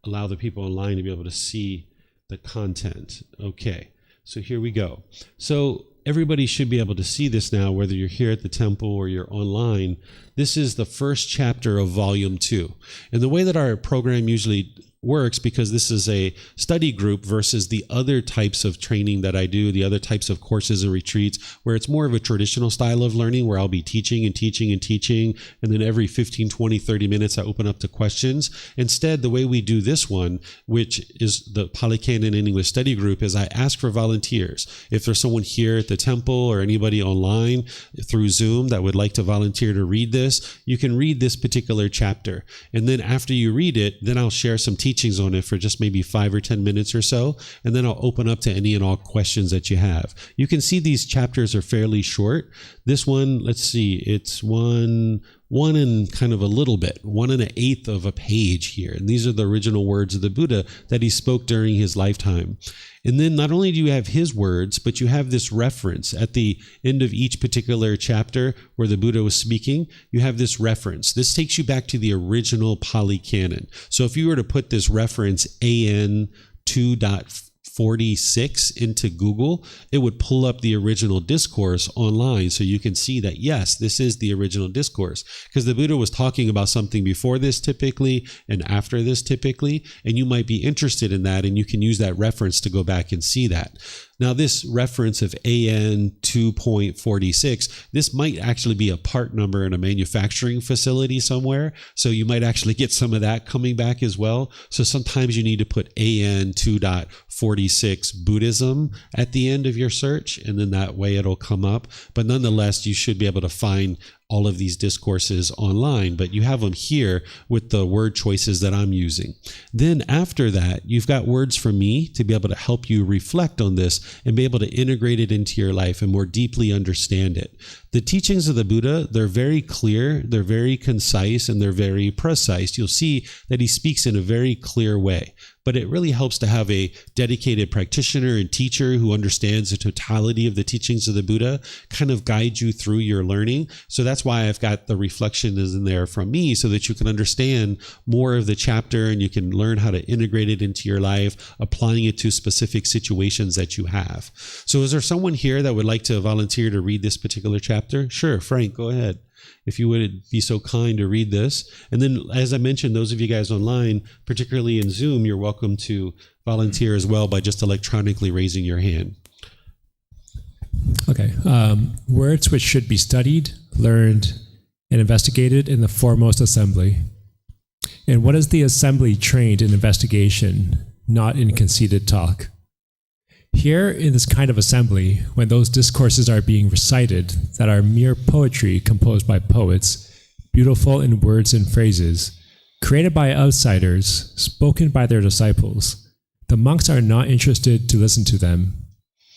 allow the people online to be able to see the content. Okay, so here we go. So everybody should be able to see this now, whether you're here at the temple or you're online. This is the first chapter of Volume 2. And the way that our program usually works, because this is a study group versus the other types of training that I do, the other types of courses and retreats, where it's more of a traditional style of learning, where I'll be teaching and teaching and teaching, and then every 15, 20, 30 minutes I open up to questions. Instead, the way we do this one, which is the Pali Canon and English study group, is I ask for volunteers. If there's someone here at the temple or anybody online through Zoom that would like to volunteer to read this, you can read this particular chapter. And then after you read it, then I'll share some teachings on it for just maybe 5 or 10 minutes or so, and then I'll open up to any and all questions that you have. You can see these chapters are fairly short. This one, let's see, it's one and kind of a little bit, 1 1/8 of a page here. And these are the original words of the Buddha that he spoke during his lifetime. And then not only do you have his words, but you have this reference at the end of each particular chapter where the Buddha was speaking. You have this reference. This takes you back to the original Pali Canon. So if you were to put this reference AN 2.46 into Google, it would pull up the original discourse online, so you can see that, yes, this is the original discourse, because the Buddha was talking about something before this typically and after this typically, and you might be interested in that, and you can use that reference to go back and see that. Now, this reference of AN 2.46, this might actually be a part number in a manufacturing facility somewhere. So you might actually get some of that coming back as well. So sometimes you need to put AN 2.46 Buddhism at the end of your search, and then that way it'll come up. But nonetheless, you should be able to find all of these discourses online, but you have them here with the word choices that I'm using. Then after that, you've got words from me to be able to help you reflect on this and be able to integrate it into your life and more deeply understand it. The teachings of the Buddha, they're very clear, they're very concise, and they're very precise. You'll see that he speaks in a very clear way. But it really helps to have a dedicated practitioner and teacher who understands the totality of the teachings of the Buddha, kind of guide you through your learning. So that's why I've got the reflection is in there from me, so that you can understand more of the chapter and you can learn how to integrate it into your life, applying it to specific situations that you have. So is there someone here that would like to volunteer to read this particular chapter? Sure, Frank, go ahead. If you would be so kind to read this. And then, as I mentioned, those of you guys online, particularly in Zoom, you're welcome to volunteer as well by just electronically raising your hand. Okay. Words which should be studied, learned, and investigated in the foremost assembly. And what is the assembly trained in investigation, not in conceited talk? Here in this kind of assembly, when those discourses are being recited that are mere poetry composed by poets, beautiful in words and phrases, created by outsiders, spoken by their disciples, the monks are not interested to listen to them,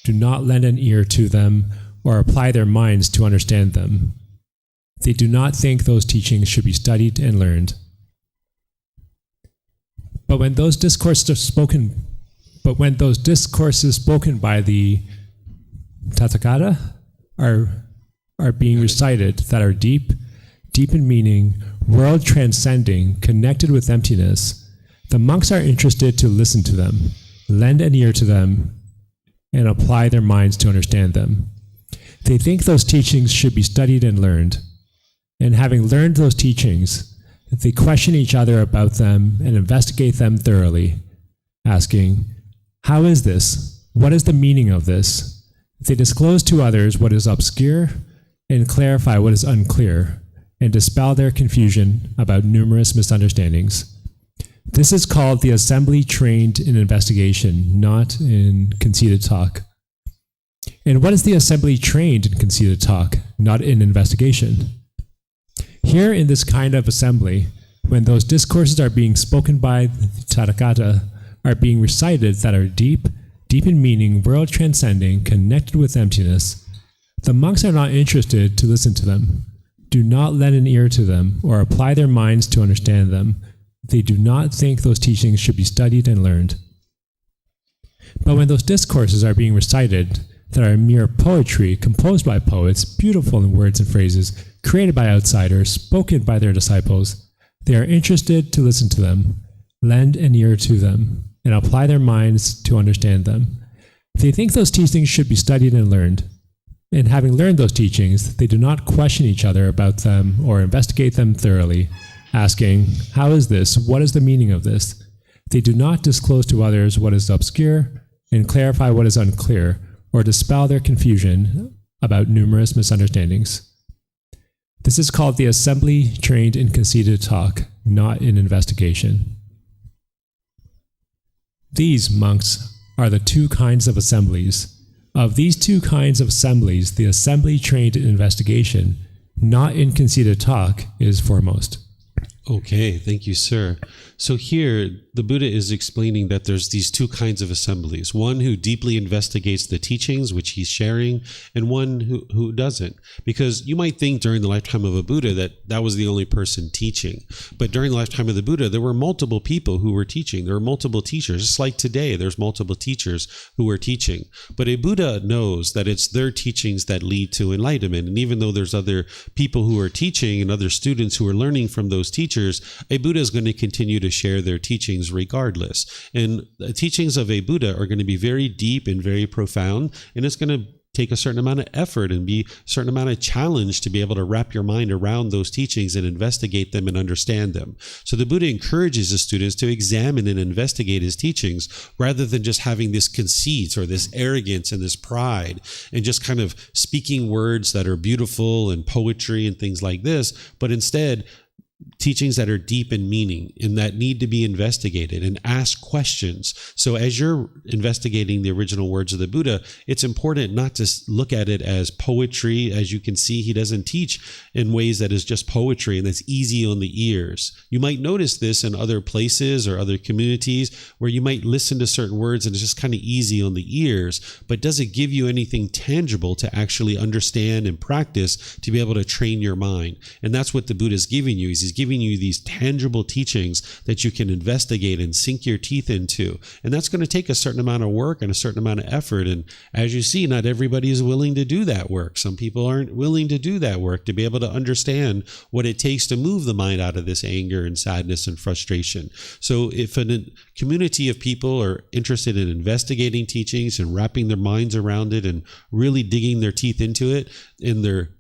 do not lend an ear to them, or apply their minds to understand them. They do not think those teachings should be studied and learned. But when those discourses spoken by the Tathagata are being recited that are deep in meaning, world transcending, connected with emptiness, the monks are interested to listen to them, lend an ear to them, and apply their minds to understand them. They think those teachings should be studied and learned. And having learned those teachings, they question each other about them and investigate them thoroughly, asking, how is this? What is the meaning of this? They disclose to others what is obscure and clarify what is unclear, and dispel their confusion about numerous misunderstandings. This is called the assembly trained in investigation, not in conceited talk. And what is the assembly trained in conceited talk, not in investigation? Here in this kind of assembly, when those discourses are being spoken by the Tathagata, are being recited that are deep in meaning, world transcending, connected with emptiness, the monks are not interested to listen to them, do not lend an ear to them, or apply their minds to understand them. They do not think those teachings should be studied and learned. But when those discourses are being recited that are mere poetry, composed by poets, beautiful in words and phrases, created by outsiders, spoken by their disciples, they are interested to listen to them, lend an ear to them, and apply their minds to understand them. They think those teachings should be studied and learned. And having learned those teachings, they do not question each other about them or investigate them thoroughly, asking, how is this? What is the meaning of this? They do not disclose to others what is obscure and clarify what is unclear, or dispel their confusion about numerous misunderstandings. This is called the assembly trained in conceited talk, not in investigation. These, monks, are the two kinds of assemblies. Of these two kinds of assemblies, the assembly trained in investigation, not in conceited talk, is foremost. Okay, thank you, sir. So here, the Buddha is explaining that there's these two kinds of assemblies. One who deeply investigates the teachings, which he's sharing, and one who doesn't. Because you might think during the lifetime of a Buddha that was the only person teaching. But during the lifetime of the Buddha, there were multiple people who were teaching. There were multiple teachers. Just like today, there's multiple teachers who were teaching. But a Buddha knows that it's their teachings that lead to enlightenment. And even though there's other people who are teaching and other students who are learning from those teachers, a Buddha is going to continue to share their teachings regardless. And the teachings of a Buddha are going to be very deep and very profound, and it's going to take a certain amount of effort and be a certain amount of challenge to be able to wrap your mind around those teachings and investigate them and understand them. So the Buddha encourages the students to examine and investigate his teachings rather than just having this conceit or this arrogance and this pride and just kind of speaking words that are beautiful and poetry and things like this, but instead teachings that are deep in meaning and that need to be investigated and ask questions. So as you're investigating the original words of the Buddha, it's important not to look at it as poetry. As you can see, he doesn't teach in ways that is just poetry and that's easy on the ears. You might notice this in other places or other communities where you might listen to certain words and it's just kind of easy on the ears, but does it give you anything tangible to actually understand and practice to be able to train your mind? And that's what the Buddha is giving you. He's giving you these tangible teachings that you can investigate and sink your teeth into. And that's going to take a certain amount of work and a certain amount of effort. And as you see, not everybody is willing to do that work. Some people aren't willing to do that work to be able to understand what it takes to move the mind out of this anger and sadness and frustration. So if a community of people are interested in investigating teachings and wrapping their minds around it and really digging their teeth into it, and they're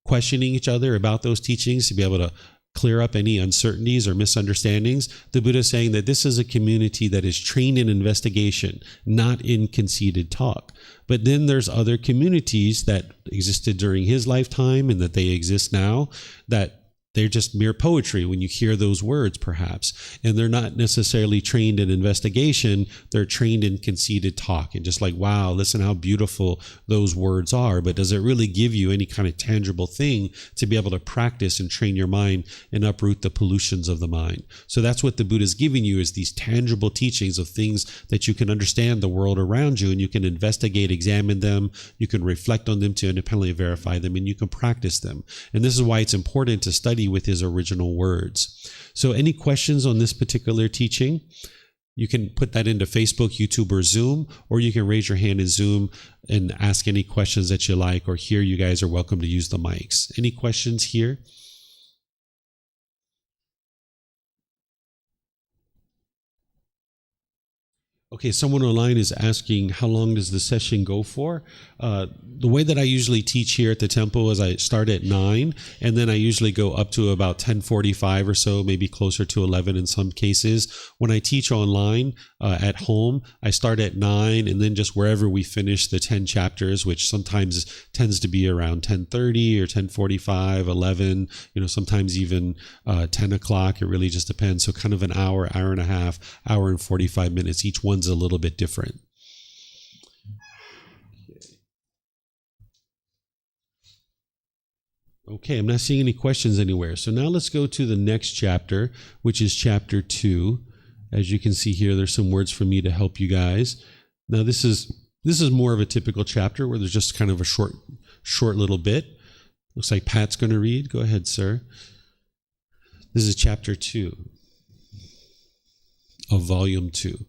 questioning each other about those teachings to be able to clear up any uncertainties or misunderstandings, the Buddha is saying that this is a community that is trained in investigation, not in conceited talk. But then there's other communities that existed during his lifetime and that they exist now that they're just mere poetry when you hear those words, perhaps. And they're not necessarily trained in investigation. They're trained in conceited talk. And just like, wow, listen how beautiful those words are. But does it really give you any kind of tangible thing to be able to practice and train your mind and uproot the pollutions of the mind? So that's what the Buddha is giving you, is these tangible teachings of things that you can understand the world around you, and you can investigate, examine them. You can reflect on them to independently verify them, and you can practice them. And this is why it's important to study with his original words. So any questions on this particular teaching? You can put that into Facebook, YouTube, or Zoom, or you can raise your hand in Zoom and ask any questions that you like, or here you guys are welcome to use the mics. Any questions here? Okay, someone online is asking how long does the session go for? The way that I usually teach here at the temple is I start at 9, and then I usually go up to about 10:45 or so, maybe closer to 11 in some cases. When I teach online at home, I start at 9, and then just wherever we finish the 10 chapters, which sometimes tends to be around 10:30 or 10:45, 11, sometimes even 10 o'clock. It really just depends. So kind of an hour, hour and a half, hour and 45 minutes. Each one's a little bit different. Okay, I'm not seeing any questions anywhere. So now let's go to the next chapter, which is chapter 2. As you can see here, there's some words for me to help you guys. Now this is more of a typical chapter where there's just kind of a short little bit. Looks like Pat's going to read. Go ahead, sir. This is chapter 2 of volume 2.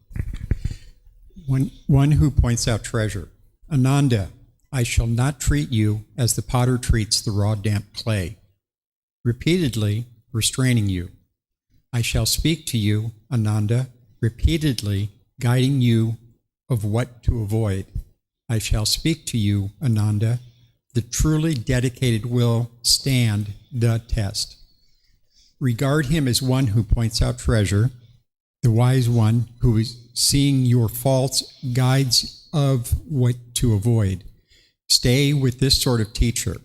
One who points out treasure. Ananda, I shall not treat you as the potter treats the raw damp clay, repeatedly restraining you. I shall speak to you, Ananda, repeatedly guiding you of what to avoid. I shall speak to you, Ananda. The truly dedicated will stand the test. Regard him as one who points out treasure, the wise one who is seeing your faults, guides of what to avoid. Stay with this sort of teacher.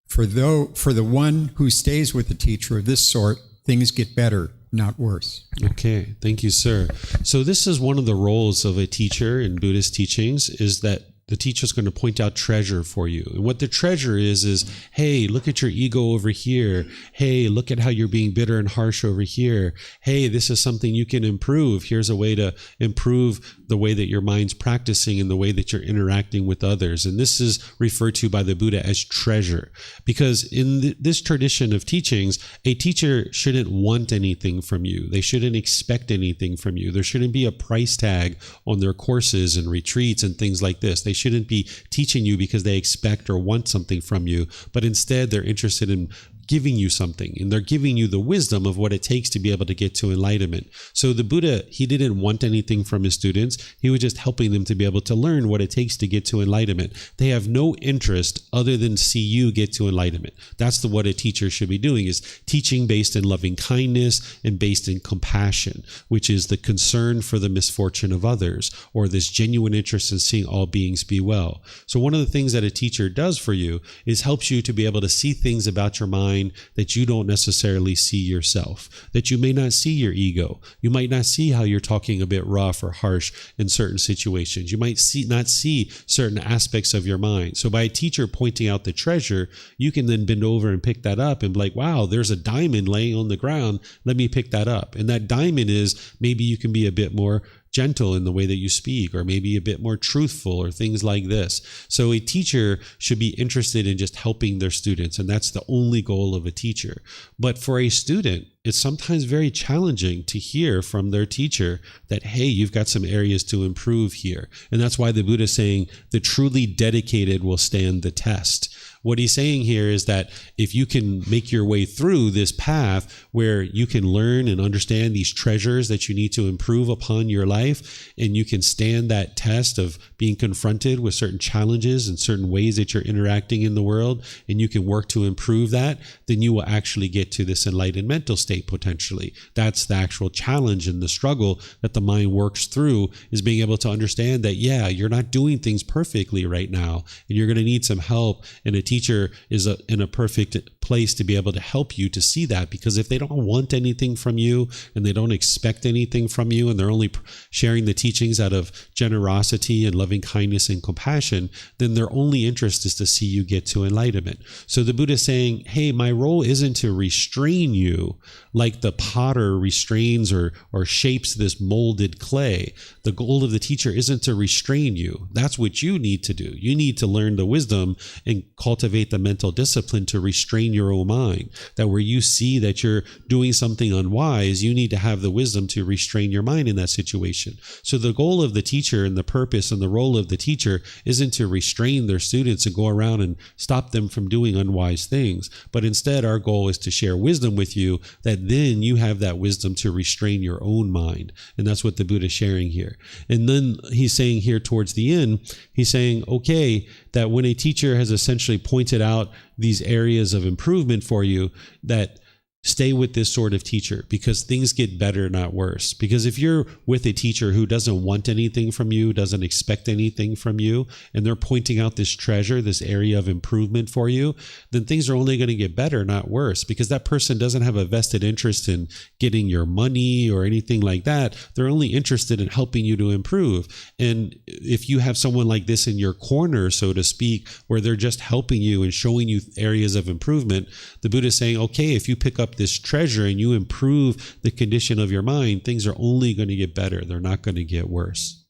For the one who stays with a teacher of this sort, things get better, not worse. Okay, thank you, sir. So this is one of the roles of a teacher in Buddhist teachings, is that the teacher is going to point out treasure for you. And what the treasure is, hey, look at your ego over here. Hey, look at how you're being bitter and harsh over here. Hey, this is something you can improve. Here's a way to improve the way that your mind's practicing and the way that you're interacting with others. And this is referred to by the Buddha as treasure. Because in this tradition of teachings, a teacher shouldn't want anything from you. They shouldn't expect anything from you. There shouldn't be a price tag on their courses and retreats and things like this. They shouldn't be teaching you because they expect or want something from you, but instead they're interested in giving you something, and they're giving you the wisdom of what it takes to be able to get to enlightenment. So the Buddha, he didn't want anything from his students. He was just helping them to be able to learn what it takes to get to enlightenment. They have no interest other than see you get to enlightenment. That's what a teacher should be doing, is teaching based in loving kindness and based in compassion, which is the concern for the misfortune of others, or this genuine interest in seeing all beings be well. So one of the things that a teacher does for you is helps you to be able to see things about your mind that you don't necessarily see yourself, that you may not see your ego. You might not see how you're talking a bit rough or harsh in certain situations. You might not see certain aspects of your mind. So by a teacher pointing out the treasure, you can then bend over and pick that up and be like, wow, there's a diamond laying on the ground. Let me pick that up. And that diamond is, maybe you can be a bit more gentle in the way that you speak, or maybe a bit more truthful, or things like this. So a teacher should be interested in just helping their students, and that's the only goal of a teacher. But for a student, it's sometimes very challenging to hear from their teacher that, hey, you've got some areas to improve here. And that's why the Buddha is saying the truly dedicated will stand the test. What he's saying here is that if you can make your way through this path where you can learn and understand these treasures that you need to improve upon your life, and you can stand that test of being confronted with certain challenges and certain ways that you're interacting in the world, and you can work to improve that, then you will actually get to this enlightened mental state potentially. That's the actual challenge and the struggle that the mind works through, is being able to understand that, yeah, you're not doing things perfectly right now, and you're going to need some help, and a teacher is in a perfect place to be able to help you to see that. Because if they don't want anything from you and they don't expect anything from you, and they're only sharing the teachings out of generosity and loving kindness and compassion, then their only interest is to see you get to enlightenment. So the Buddha is saying, hey, my role isn't to restrain you like the potter restrains or shapes this molded clay. The goal of the teacher isn't to restrain you. That's what you need to do. You need to learn the wisdom and cultivate the mental discipline to restrain your own mind. That where you see that you're doing something unwise, you need to have the wisdom to restrain your mind in that situation. So the goal of the teacher and the purpose and the role of the teacher isn't to restrain their students and go around and stop them from doing unwise things. But instead, our goal is to share wisdom with you that then you have that wisdom to restrain your own mind. And that's what the Buddha is sharing here. And then he's saying here towards the end, he's saying, okay, that when a teacher has essentially pointed out these areas of improvement for you, that stay with this sort of teacher, because things get better, not worse. Because if you're with a teacher who doesn't want anything from you, doesn't expect anything from you, and they're pointing out this treasure, this area of improvement for you, then things are only going to get better, not worse, because that person doesn't have a vested interest in getting your money or anything like that. They're only interested in helping you to improve. And if you have someone like this in your corner, so to speak, where they're just helping you and showing you areas of improvement, the Buddha is saying, okay, if you pick up this treasure and you improve the condition of your mind, things are only going to get better. They're not going to get worse.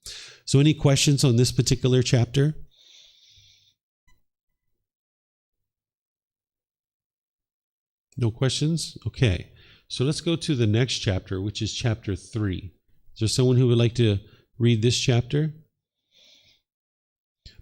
So any questions on this particular chapter? No questions? Okay. So let's go to the next chapter, which is chapter 3. Is there someone who would like to read this chapter?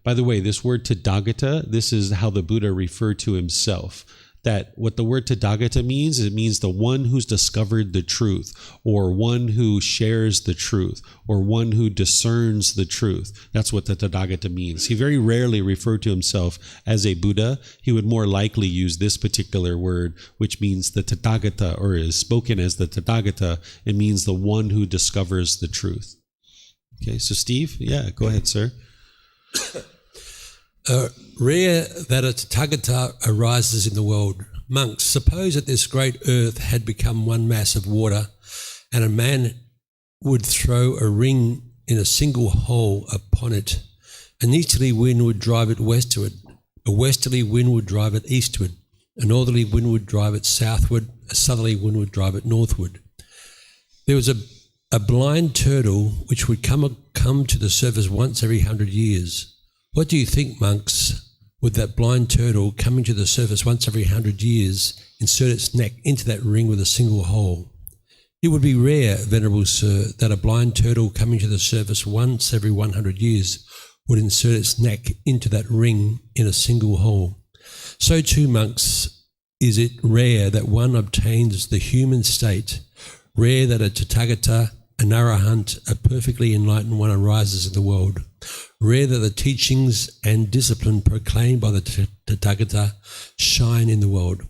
By the way, this word Tathagata, this is how the Buddha referred to himself. That what the word Tathagata means, it means the one who's discovered the truth, or one who shares the truth, or one who discerns the truth. That's what the Tathagata means. He very rarely referred to himself as a Buddha. He would more likely use this particular word, which means the Tathagata, or is spoken as the Tathagata. It means the one who discovers the truth. Okay, so Steve, yeah, go ahead, sir. Rare that a Tathagata arises in the world. Monks, suppose that this great earth had become one mass of water, and a man would throw a ring in a single hole upon it. An easterly wind would drive it westward, a westerly wind would drive it eastward, a northerly wind would drive it southward, a southerly wind would drive it northward. There was a blind turtle which would come to the surface once every 100 years. What do you think, monks, would that blind turtle coming to the surface once every 100 years insert its neck into that ring with a single hole? It would be rare, Venerable Sir, that a blind turtle coming to the surface once every 100 years would insert its neck into that ring in a single hole. So too, monks, is it rare that one obtains the human state, rare that a Tathagata, an Arahant, a perfectly enlightened one arises in the world. Rare that the teachings and discipline proclaimed by the Tathagata shine in the world.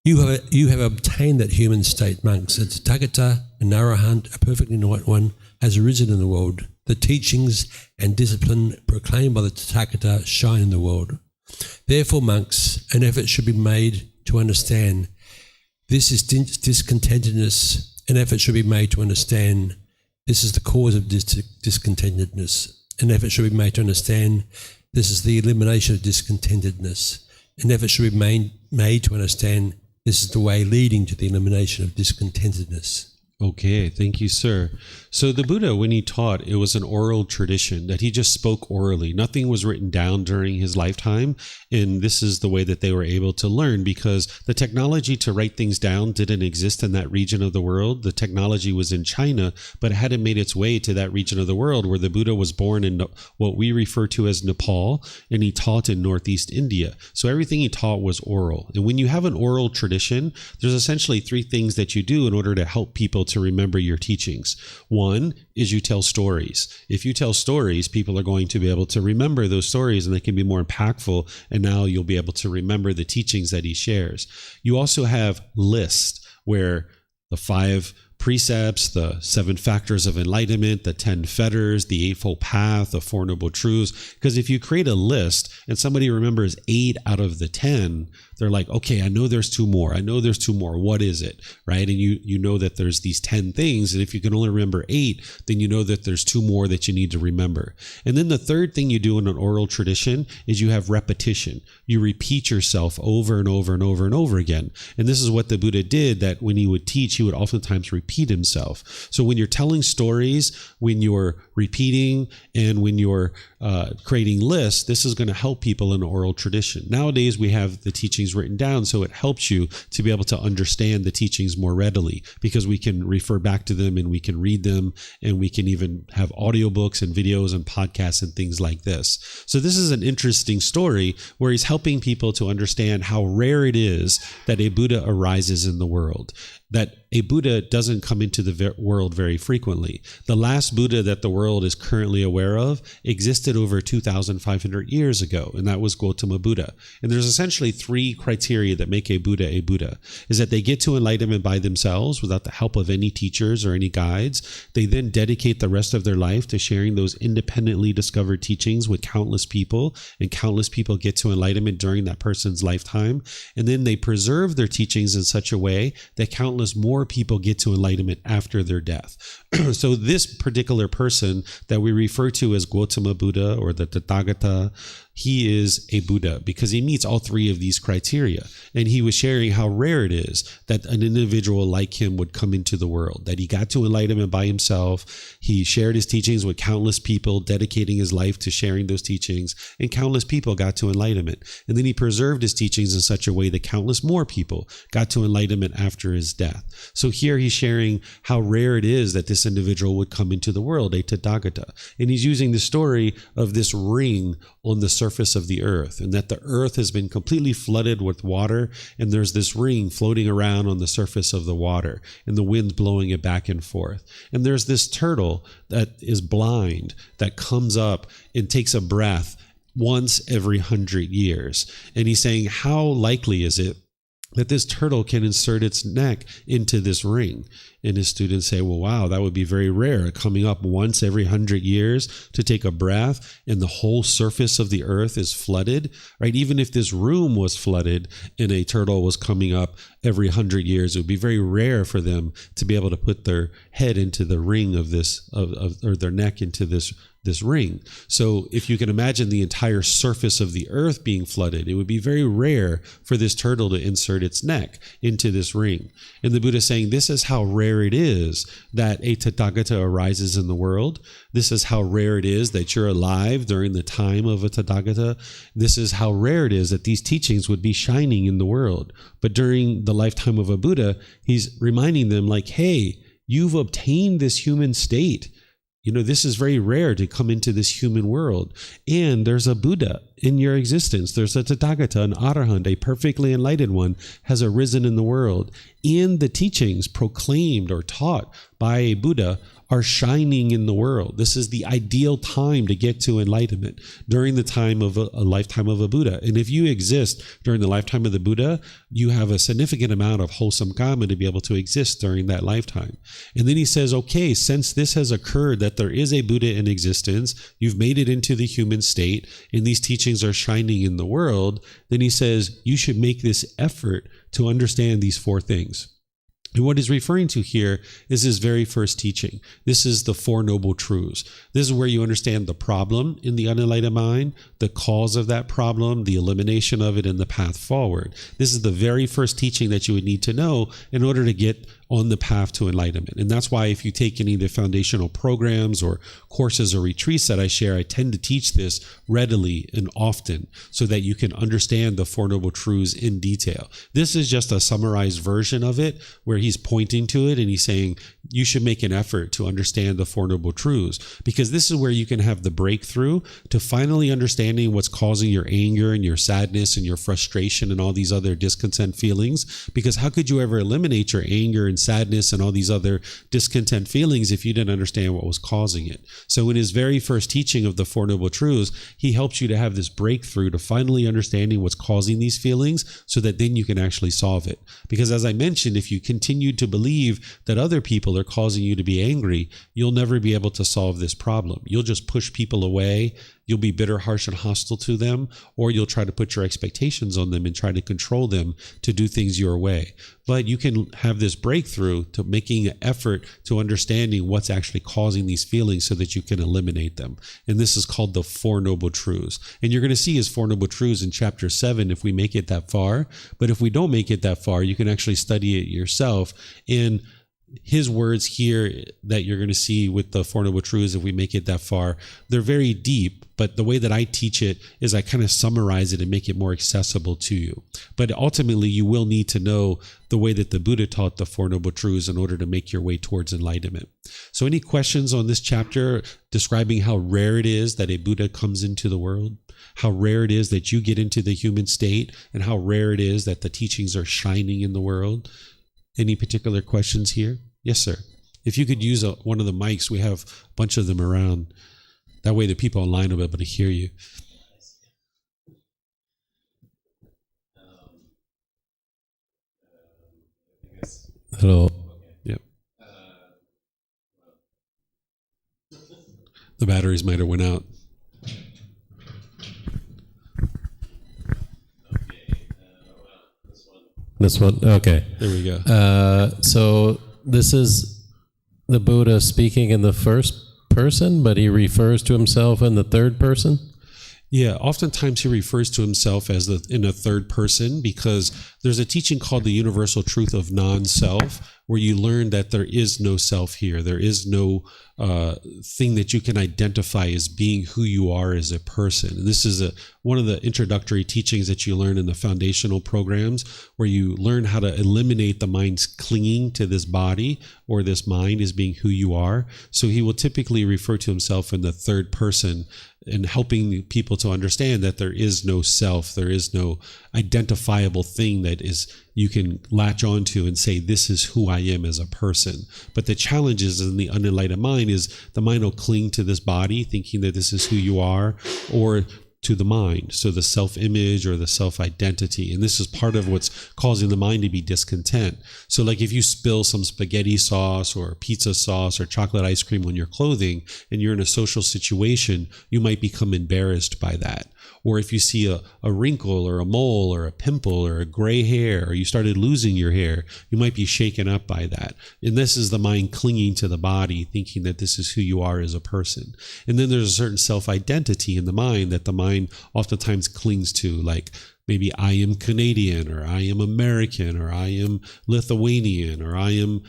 You have obtained that human state, monks. A Tathagata, an Arahant, a perfectly enlightened one, has arisen in the world. The teachings and discipline proclaimed by the Tathagata shine in the world. Therefore, monks, an effort should be made to understand this is discontentedness. An effort should be made to understand this is the cause of discontentedness. An effort should be made to understand this is the elimination of discontentedness. An effort should be made to understand this is the way leading to the elimination of discontentedness. Okay, thank you, sir. So the Buddha, when he taught, it was an oral tradition that he just spoke orally. Nothing was written down during his lifetime, and this is the way that they were able to learn, because the technology to write things down didn't exist in that region of the world. The technology was in China, but it hadn't made its way to that region of the world where the Buddha was born in what we refer to as Nepal, and he taught in Northeast India. So everything he taught was oral. And when you have an oral tradition, there's essentially 3 things that you do in order to help people to remember your teachings. One is you tell stories. If you tell stories, people are going to be able to remember those stories, and they can be more impactful, and now you'll be able to remember the teachings that he shares. You also have lists where the 5 precepts, the 7 factors of enlightenment, the 10 fetters, the Eightfold Path, the 4 Noble Truths. Because if you create a list and somebody remembers 8 out of the 10, they're like, okay, I know there's 2 more. I know there's 2 more. What is it? Right? And you know that there's these 10 things. And if you can only remember 8, then you know that there's 2 more that you need to remember. And then the third thing you do in an oral tradition is you have repetition. You repeat yourself over and over and over and over again. And this is what the Buddha did, that when he would teach, he would oftentimes repeat himself. So when you're telling stories, when you're repeating, and when you're creating lists, this is going to help people in an oral tradition. Nowadays, we have the teachings written down, so it helps you to be able to understand the teachings more readily, because we can refer back to them and we can read them, and we can even have audiobooks and videos and podcasts and things like this. So this is an interesting story where he's helping people to understand how rare it is that a Buddha arises in the world. that a Buddha doesn't come into the world very frequently. The last Buddha that the world is currently aware of existed over 2,500 years ago, and that was Gotama Buddha. And there's essentially three criteria that make a Buddha, is that they get to enlightenment by themselves without the help of any teachers or any guides. They then dedicate the rest of their life to sharing those independently discovered teachings with countless people, and countless people get to enlightenment during that person's lifetime. And then they preserve their teachings in such a way that countless more people get to enlightenment after their death. So this particular person that we refer to as Gotama Buddha or the Tathagata, he is a Buddha because he meets all three of these criteria. And he was sharing how rare it is that an individual like him would come into the world, that he got to enlightenment by himself. He shared his teachings with countless people, dedicating his life to sharing those teachings, and countless people got to enlightenment. And then he preserved his teachings in such a way that countless more people got to enlightenment after his death. So here he's sharing how rare it is that this individual would come into the world, a Tathagata. And he's using the story of this ring on the surface of the earth, and that the earth has been completely flooded with water, and there's this ring floating around on the surface of the water, and the wind blowing it back and forth. And there's this turtle that is blind that comes up and takes a breath once every 100 years. And he's saying, how likely is it that this turtle can insert its neck into this ring? And his students say, well, wow, that would be very rare, coming up once every 100 years to take a breath, and the whole surface of the earth is flooded, right? Even if this room was flooded and a turtle was coming up every 100 years, it would be very rare for them to be able to put their head into the ring of this, or their neck into this ring. So if you can imagine the entire surface of the earth being flooded, it would be very rare for this turtle to insert its neck into this ring. And the Buddha is saying, this is how rare it is that a Tathagata arises in the world. This is how rare it is that you're alive during the time of a Tathagata. This is how rare it is that these teachings would be shining in the world. But during the lifetime of a Buddha, he's reminding them like, hey, you've obtained this human state. You know, this is very rare to come into this human world. And there's a Buddha in your existence. There's a Tathagata, an Arahant, a perfectly enlightened one, has arisen in the world. And the teachings proclaimed or taught by a Buddha are shining in the world. This is the ideal time to get to enlightenment, during the time of a lifetime of a Buddha. And if you exist during the lifetime of the Buddha, you have a significant amount of wholesome karma to be able to exist during that lifetime. And then he says, okay, since this has occurred, that there is a Buddha in existence, you've made it into the human state, and these teachings are shining in the world, then he says, you should make this effort to understand these four things. And what he's referring to here is his very first teaching. This is the Four Noble Truths. This is where you understand the problem in the unenlightened mind, the cause of that problem, the elimination of it, and the path forward. This is the very first teaching that you would need to know in order to get on the path to enlightenment. And that's why if you take any of the foundational programs or courses or retreats that I share, I tend to teach this readily and often so that you can understand the Four Noble Truths in detail. This is just a summarized version of it where he's pointing to it and he's saying, you should make an effort to understand the Four Noble Truths, because this is where you can have the breakthrough to finally understanding what's causing your anger and your sadness and your frustration and all these other discontent feelings. Because how could you ever eliminate your anger and sadness and all these other discontent feelings if you didn't understand what was causing it? So in his very first teaching of the Four Noble Truths, he helps you to have this breakthrough to finally understanding what's causing these feelings so that then you can actually solve it. Because as I mentioned, if you continue to believe that other people are causing you to be angry, you'll never be able to solve this problem. You'll just push people away. You'll be bitter, harsh, and hostile to them, or you'll try to put your expectations on them and try to control them to do things your way. But you can have this breakthrough to making an effort to understanding what's actually causing these feelings so that you can eliminate them. And this is called the Four Noble Truths. And you're going to see his Four Noble Truths in chapter 7 if we make it that far. But if we don't make it that far, you can actually study it yourself. And his words here that you're going to see with the Four Noble Truths, if we make it that far, they're very deep, but the way that I teach it is I kind of summarize it and make it more accessible to you. But ultimately, you will need to know the way that the Buddha taught the Four Noble Truths in order to make your way towards enlightenment. So any questions on this chapter describing how rare it is that a Buddha comes into the world? How rare it is that you get into the human state, and how rare it is that the teachings are shining in the world? Any particular questions here? Yes, sir. If you could use one of the mics, we have a bunch of them around. That way the people online will be able to hear you. Hello. Yep. The batteries might have went out. This one? Okay. There we go. So this is the Buddha speaking in the first person, but he refers to himself in the third person? Yeah, oftentimes he refers to himself as in a third person because there's a teaching called the universal truth of non-self, where you learn that there is no self here. There is no thing that you can identify as being who you are as a person. And this is one of the introductory teachings that you learn in the foundational programs, where you learn how to eliminate the mind's clinging to this body or this mind as being who you are. So he will typically refer to himself in the third person, and helping people to understand that there is no self, there is no identifiable thing that is you can latch onto and say, this is who I am as a person. But the challenge is in the unenlightened mind is the mind will cling to this body, thinking that this is who you are, or to the mind, so the self-image or the self-identity. And this is part of what's causing the mind to be discontent. So like if you spill some spaghetti sauce or pizza sauce or chocolate ice cream on your clothing and you're in a social situation, you might become embarrassed by that. Or if you see a wrinkle or a mole or a pimple or a gray hair, or you started losing your hair, you might be shaken up by that. And this is the mind clinging to the body, thinking that this is who you are as a person. And then there's a certain self-identity in the mind that the mind oftentimes clings to, like maybe I am Canadian, or I am American, or I am Lithuanian, or I am,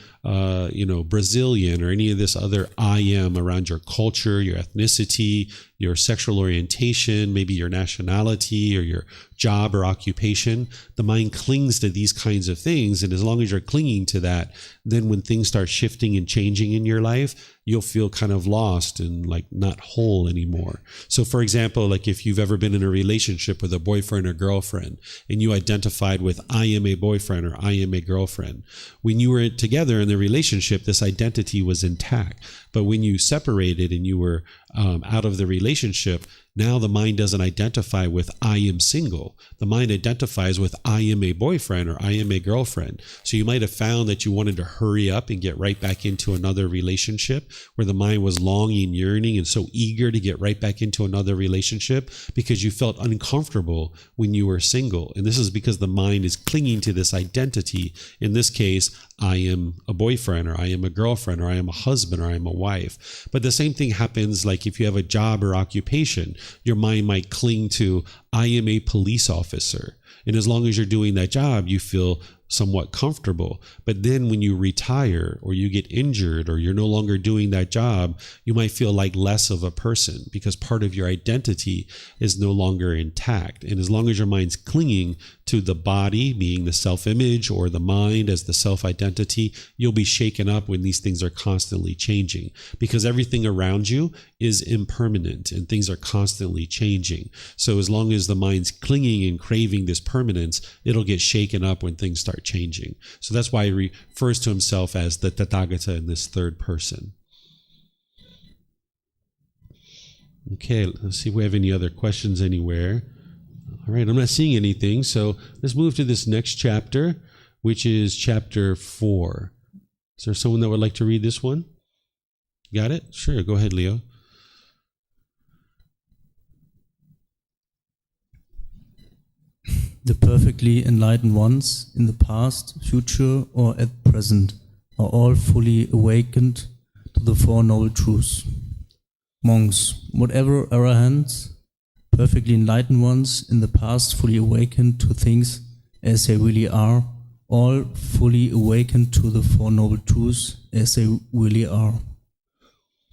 Brazilian, or any of this other I am around your culture, your ethnicity, your sexual orientation, maybe your nationality or your job or occupation. The mind clings to these kinds of things. And as long as you're clinging to that, then when things start shifting and changing in your life, you'll feel kind of lost and like not whole anymore. So for example, like if you've ever been in a relationship with a boyfriend or girlfriend and you identified with I am a boyfriend or I am a girlfriend, when you were together in the relationship, this identity was intact. But when you separated and you were out of the relationship, now the mind doesn't identify with I am single. The mind identifies with I am a boyfriend or I am a girlfriend. So you might have found that you wanted to hurry up and get right back into another relationship, where the mind was longing, yearning, and so eager to get right back into another relationship because you felt uncomfortable when you were single. And this is because the mind is clinging to this identity. In this case, I am a boyfriend, or I am a girlfriend, or I am a husband, or I am a wife. But the same thing happens like if you have a job or occupation. Your mind might cling to, I am a police officer. And as long as you're doing that job, you feel somewhat comfortable. But then when you retire or you get injured or you're no longer doing that job, you might feel like less of a person because part of your identity is no longer intact. And as long as your mind's clinging to the body, being the self-image, or the mind as the self-identity, you'll be shaken up when these things are constantly changing, because everything around you is impermanent and things are constantly changing. So as long as the mind's clinging and craving this permanence, it'll get shaken up when things start changing. So that's why he refers to himself as the Tathagata in this third person. Okay, let's see if we have any other questions anywhere. All right, I'm not seeing anything, so let's move to this next chapter, which is chapter 4. Is there someone that would like to read this one? Got it? Sure, go ahead, Leo. The perfectly enlightened ones in the past, future, or at present are all fully awakened to the Four Noble Truths. Monks, whatever arahants, perfectly enlightened ones in the past fully awakened to things as they really are, all fully awakened to the Four Noble Truths as they really are.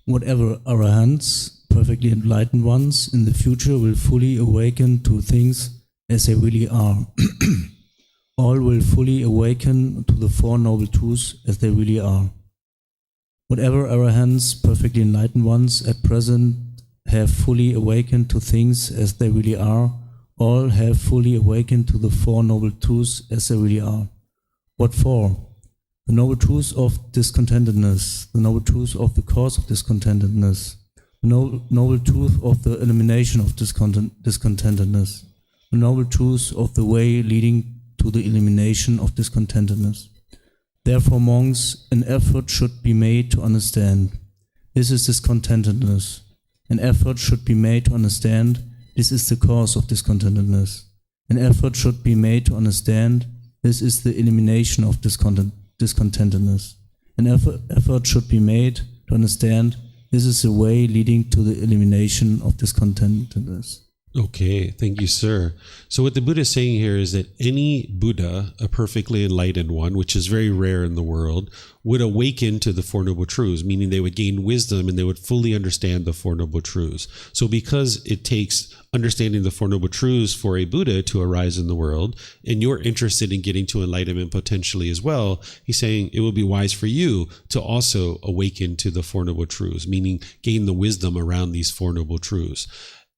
Whatever arahants, perfectly enlightened ones in the future will fully awaken to things as they really are. All will fully awaken to the Four Noble Truths as they really are. Whatever arahants, perfectly enlightened ones at present have fully awakened to things as they really are, all have fully awakened to the Four Noble Truths as they really are. What for? the noble truth of discontentedness, the noble truth of the cause of discontentedness, the noble truth of the elimination of discontentedness, the noble truth of the way leading to the elimination of discontentedness. Therefore, monks, an effort should be made to understand this is discontentedness. An effort should be made to understand this is the cause of discontentedness. An effort should be made to understand this is the elimination of discontentedness. An effort should be made to understand this is the way leading to the elimination of discontentedness. Okay, thank you, sir. So what the Buddha is saying here is that any Buddha, a perfectly enlightened one, which is very rare in the world, would awaken to the Four Noble Truths, meaning they would gain wisdom and they would fully understand the Four Noble Truths. So because it takes understanding the Four Noble Truths for a Buddha to arise in the world, and you're interested in getting to enlightenment potentially as well, he's saying it will be wise for you to also awaken to the Four Noble Truths, meaning gain the wisdom around these Four Noble Truths.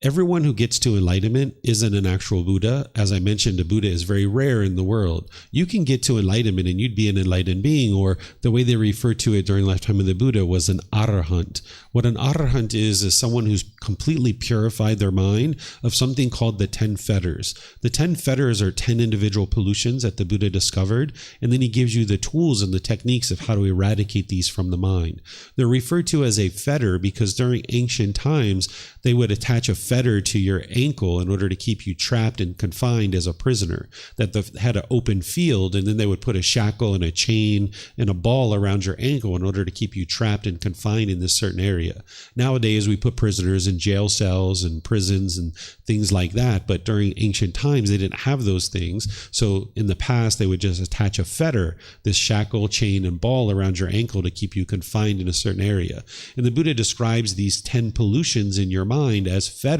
Everyone who gets to enlightenment isn't an actual Buddha. As I mentioned, a Buddha is very rare in the world. You can get to enlightenment and you'd be an enlightened being, or the way they refer to it during the lifetime of the Buddha was an arahant. What an arahant is someone who's completely purified their mind of something called the 10 fetters. The 10 fetters are 10 individual pollutions that the Buddha discovered, and then he gives you the tools and the techniques of how to eradicate these from the mind. They're referred to as a fetter because during ancient times, they would attach a fetter to your ankle in order to keep you trapped and confined as a prisoner, that had an open field, and then they would put a shackle and a chain and a ball around your ankle in order to keep you trapped and confined in this certain area. Nowadays, we put prisoners in jail cells and prisons and things like that, but during ancient times, they didn't have those things. So in the past, they would just attach a fetter, this shackle, chain, and ball around your ankle to keep you confined in a certain area. And the Buddha describes these 10 pollutions in your mind as fetters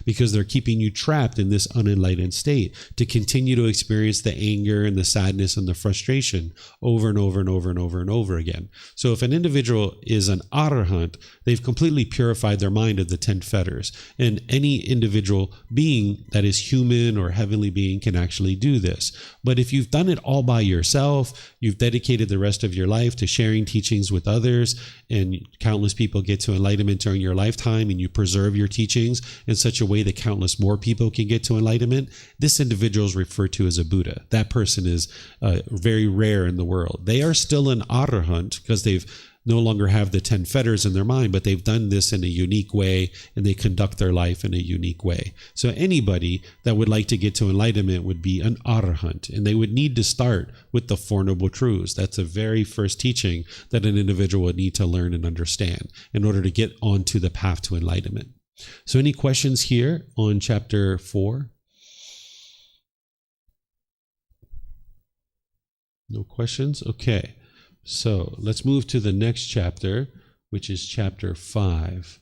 because they're keeping you trapped in this unenlightened state to continue to experience the anger and the sadness and the frustration over and over and over and over and over again. So if an individual is an arahant, they've completely purified their mind of the 10 fetters. And any individual being that is human or heavenly being can actually do this. But if you've done it all by yourself, you've dedicated the rest of your life to sharing teachings with others, and countless people get to enlightenment during your lifetime, and you preserve your teachings in such a way that countless more people can get to enlightenment, this individual is referred to as a Buddha. That person is very rare in the world. They are still an arahant because they've no longer have the 10 fetters in their mind, but they've done this in a unique way and they conduct their life in a unique way. So anybody that would like to get to enlightenment would be an arahant, and they would need to start with the Four Noble Truths. That's the very first teaching that an individual would need to learn and understand in order to get onto the path to enlightenment. So any questions here on chapter 4? No questions? Okay. So let's move to the next chapter, which is chapter 5.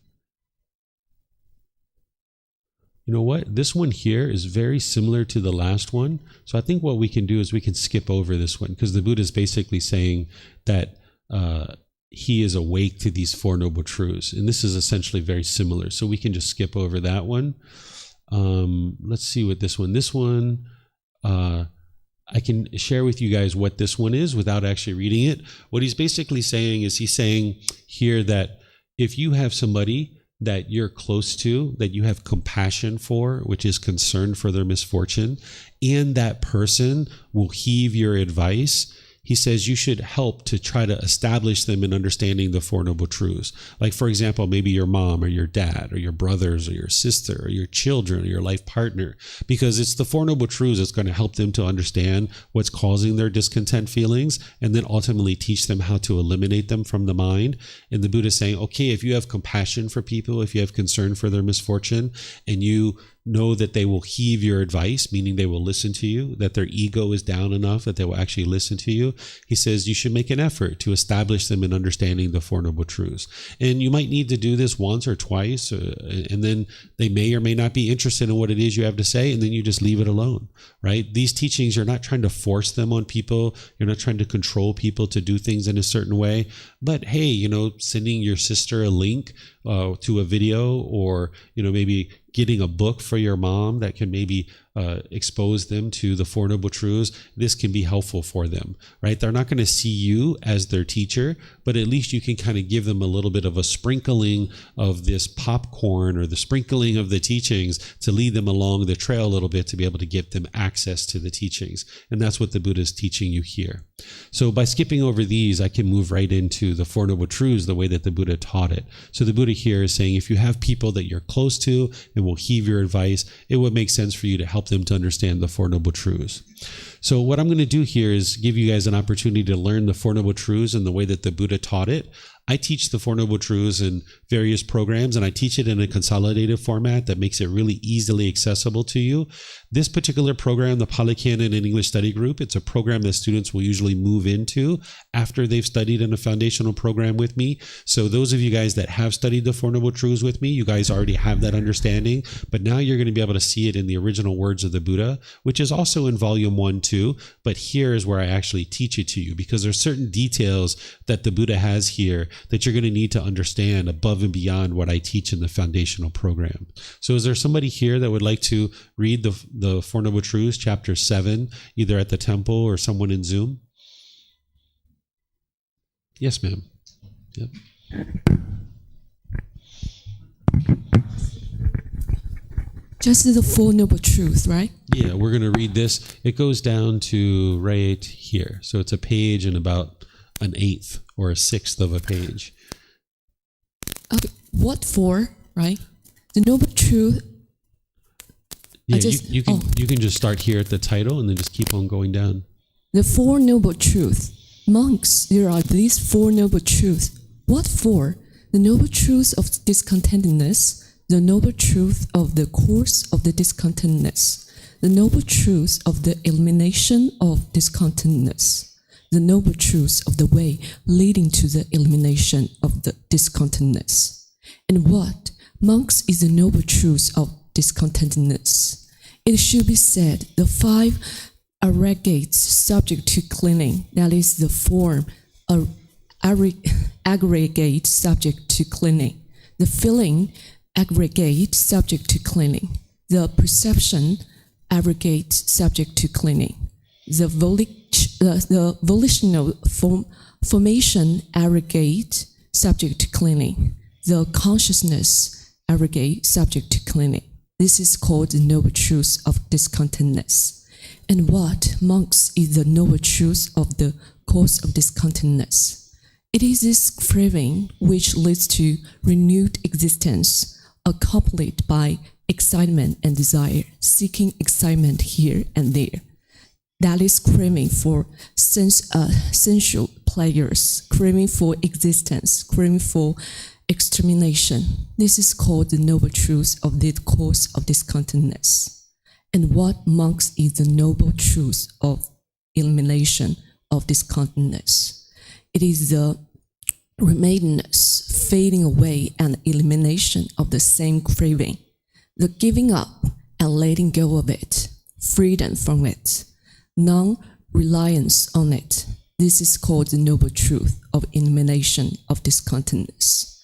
You know what? This one here is very similar to the last one. So I think what we can do is we can skip over this one because the Buddha is basically saying that he is awake to these Four Noble Truths. And this is essentially very similar. So we can just skip over that one. Let's see what this one, I can share with you guys what this one is without actually reading it. What he's basically saying is he's saying here that if you have somebody that you're close to, that you have compassion for, which is concern for their misfortune, and that person will heed your advice, he says you should help to try to establish them in understanding the Four Noble Truths. Like, for example, maybe your mom or your dad or your brothers or your sister or your children or your life partner, because it's the Four Noble Truths that's going to help them to understand what's causing their discontent feelings and then ultimately teach them how to eliminate them from the mind. And the Buddha is saying, okay, if you have compassion for people, if you have concern for their misfortune, and you know that they will heed your advice, meaning they will listen to you, that their ego is down enough that they will actually listen to you. He says you should make an effort to establish them in understanding the Four Noble Truths. And you might need to do this once or twice, and then they may or may not be interested in what it is you have to say, and then you just leave it alone, right? These teachings, you're not trying to force them on people. You're not trying to control people to do things in a certain way. But hey, sending your sister a link to a video, or, maybe getting a book for your mom that can maybe expose them to the Four Noble Truths, this can be helpful for them, right? They're not going to see you as their teacher, but at least you can kind of give them a little bit of a sprinkling of this popcorn or the sprinkling of the teachings to lead them along the trail a little bit to be able to give them access to the teachings. And that's what the Buddha is teaching you here. So by skipping over these, I can move right into the Four Noble Truths the way that the Buddha taught it. So the Buddha here is saying if you have people that you're close to and will heed your advice, it would make sense for you to help them to understand the Four Noble Truths. So what I'm going to do here is give you guys an opportunity to learn the Four Noble Truths in the way that the Buddha taught it. I teach the Four Noble Truths in various programs, and I teach it in a consolidated format that makes it really easily accessible to you. This particular program, the Pali Canon and English Study Group, it's a program that students will usually move into after they've studied in a foundational program with me. So those of you guys that have studied the Four Noble Truths with me, you guys already have that understanding, but now you're going to be able to see it in the original words of the Buddha, which is also in volume 1 too, but here is where I actually teach it to you, because there's certain details that the Buddha has here that you're going to need to understand above and beyond what I teach in the foundational program. So is there somebody here that would like to read the Four Noble Truths, chapter 7, either at the temple or someone in Zoom? Yes, ma'am. Yep. Just the Four Noble Truths, right? Yeah, we're going to read this. It goes down to right here. So it's a page and about an eighth or a sixth of a page. Okay, what for, right? The Noble Truth. Yeah, you can just start here at the title and then just keep on going down. The Four Noble Truths. Monks, there are these Four Noble Truths. What for? The Noble Truth of discontentedness, the Noble Truth of the course of the discontentedness, the Noble Truth of the elimination of discontentedness, the Noble Truth of the way leading to the elimination of the discontentedness. And what, monks, is the Noble Truth of discontentedness? It should be said, the 5 aggregates subject to cleaning, that is the form, aggregate subject to cleaning, the feeling, aggregate subject to cleaning, the perception, aggregate subject to cleaning, the volitional formation, aggregate subject to cleaning, the consciousness, aggregate subject to cleaning. This is called the Noble Truth of discontentedness. And what, monks, is the Noble Truth of the cause of discontentedness? It is this craving which leads to renewed existence, accompanied by excitement and desire, seeking excitement here and there. That is craving for sensual pleasures, craving for existence, craving for extermination. This is called the Noble Truth of the cause of discontentedness. And what, monks, is the Noble Truth of elimination of discontentedness? It is the remainedness, fading away, and elimination of the same craving, the giving up and letting go of it, freedom from it, non-reliance on it. This is called the Noble Truth of elimination of discontentedness.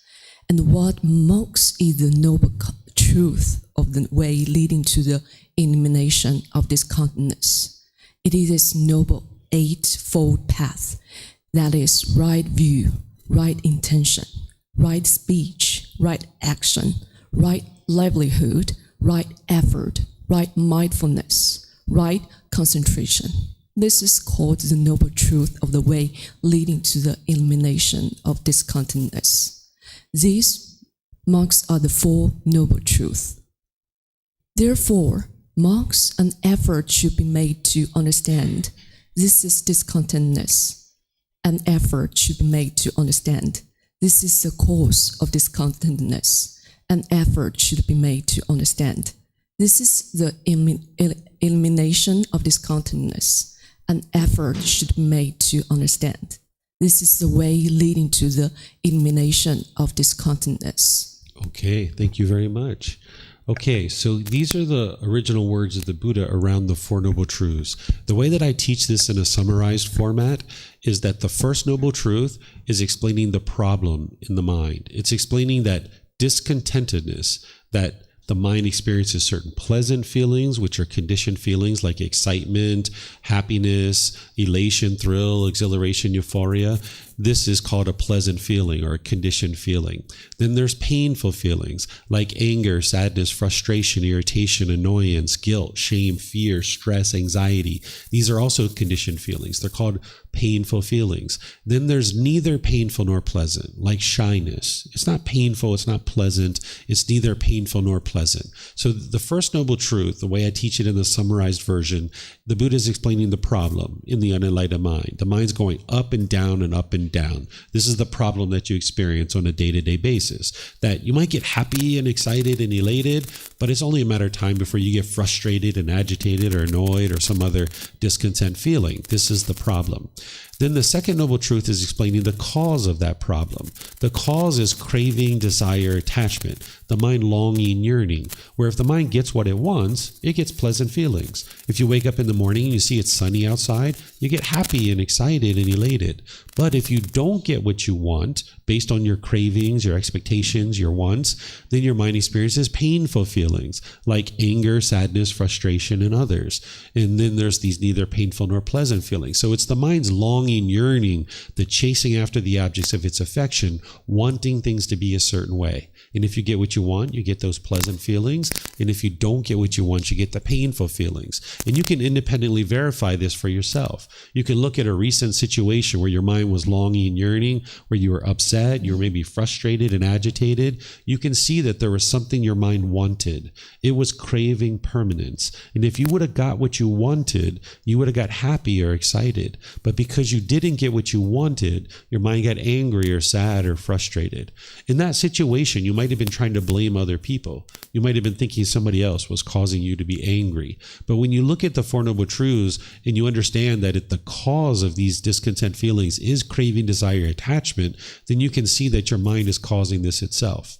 And what, monks, is the Noble Truth of the way leading to the elimination of discontentedness? It is this noble eightfold path, that is right view, right intention, right speech, right action, right livelihood, right effort, right mindfulness, right concentration. This is called the Noble Truth of the way leading to the elimination of discontentedness. These, monks, are the Four Noble Truths. Therefore, monks, an effort should be made to understand this is discontentedness. An effort should be made to understand this is the cause of discontentedness. An effort should be made to understand this is the elimination of discontentedness. An effort should be made to understand this is the way leading to the elimination of discontentedness. Okay, thank you very much. Okay, so these are the original words of the Buddha around the Four Noble Truths. The way that I teach this in a summarized format is that the first Noble Truth is explaining the problem in the mind. It's explaining that discontentedness, that The mind experiences certain pleasant feelings, which are conditioned feelings like excitement, happiness, elation, thrill, exhilaration, euphoria. This is called a pleasant feeling or a conditioned feeling. Then there's painful feelings like anger, sadness, frustration, irritation, annoyance, guilt, shame, fear, stress, anxiety. These are also conditioned feelings. They're called painful feelings. Then there's neither painful nor pleasant, like shyness. It's not painful, it's not pleasant, it's neither painful nor pleasant. So the first noble truth, the way I teach it in the summarized version, the Buddha is explaining the problem in the unenlightened mind. The mind's going up and down and up and down. This is the problem that you experience on a day-to-day basis, that you might get happy and excited and elated, but it's only a matter of time before you get frustrated and agitated or annoyed or some other discontent feeling. This is the problem. Then the second noble truth is explaining the cause of that problem. The cause is craving, desire, attachment, the mind longing, yearning, where if the mind gets what it wants, it gets pleasant feelings. If you wake up in the morning and you see it's sunny outside, you get happy and excited and elated. But if you don't get what you want, based on your cravings, your expectations, your wants, then your mind experiences painful feelings like anger, sadness, frustration, and others. And then there's these neither painful nor pleasant feelings. So it's the mind's longing, yearning, the chasing after the objects of its affection, wanting things to be a certain way. And if you get what you want, you get those pleasant feelings. And if you don't get what you want, you get the painful feelings. And you can independently verify this for yourself. You can look at a recent situation where your mind was longing and yearning, where you were upset, you were maybe frustrated and agitated. You can see that there was something your mind wanted. It was craving permanence. And if you would have got what you wanted, you would have got happy or excited. But because you didn't get what you wanted, your mind got angry or sad or frustrated. In that situation, you might have been trying to blame other people. You might have been thinking somebody else was causing you to be angry. But when you look at the Four Noble Truths and you understand that the cause of these discontent feelings is craving, desire, attachment, then you can see that your mind is causing this itself.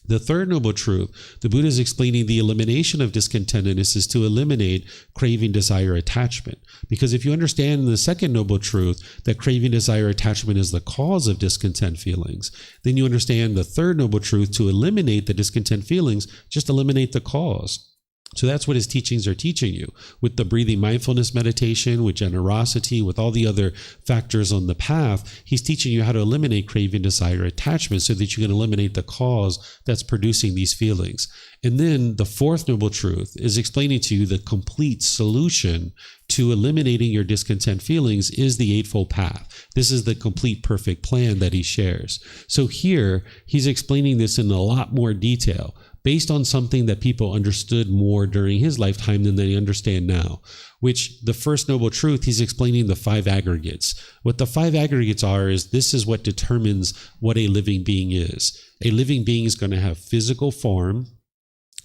The third noble truth, the Buddha is explaining the elimination of discontentedness is to eliminate craving, desire, attachment. Because if you understand in the second noble truth that craving, desire, attachment is the cause of discontent feelings, then you understand the third noble truth to eliminate the discontent feelings, just eliminate the cause. So that's what his teachings are teaching you. With the breathing mindfulness meditation, with generosity, with all the other factors on the path, he's teaching you how to eliminate craving, desire, attachment so that you can eliminate the cause that's producing these feelings. And then the fourth noble truth is explaining to you the complete solution to eliminating your discontent feelings is the Eightfold Path. This is the complete perfect plan that he shares. So here, he's explaining this in a lot more detail, based on something that people understood more during his lifetime than they understand now, which the first noble truth, he's explaining the five aggregates. What the five aggregates are is this is what determines what a living being is. A living being is going to have physical form,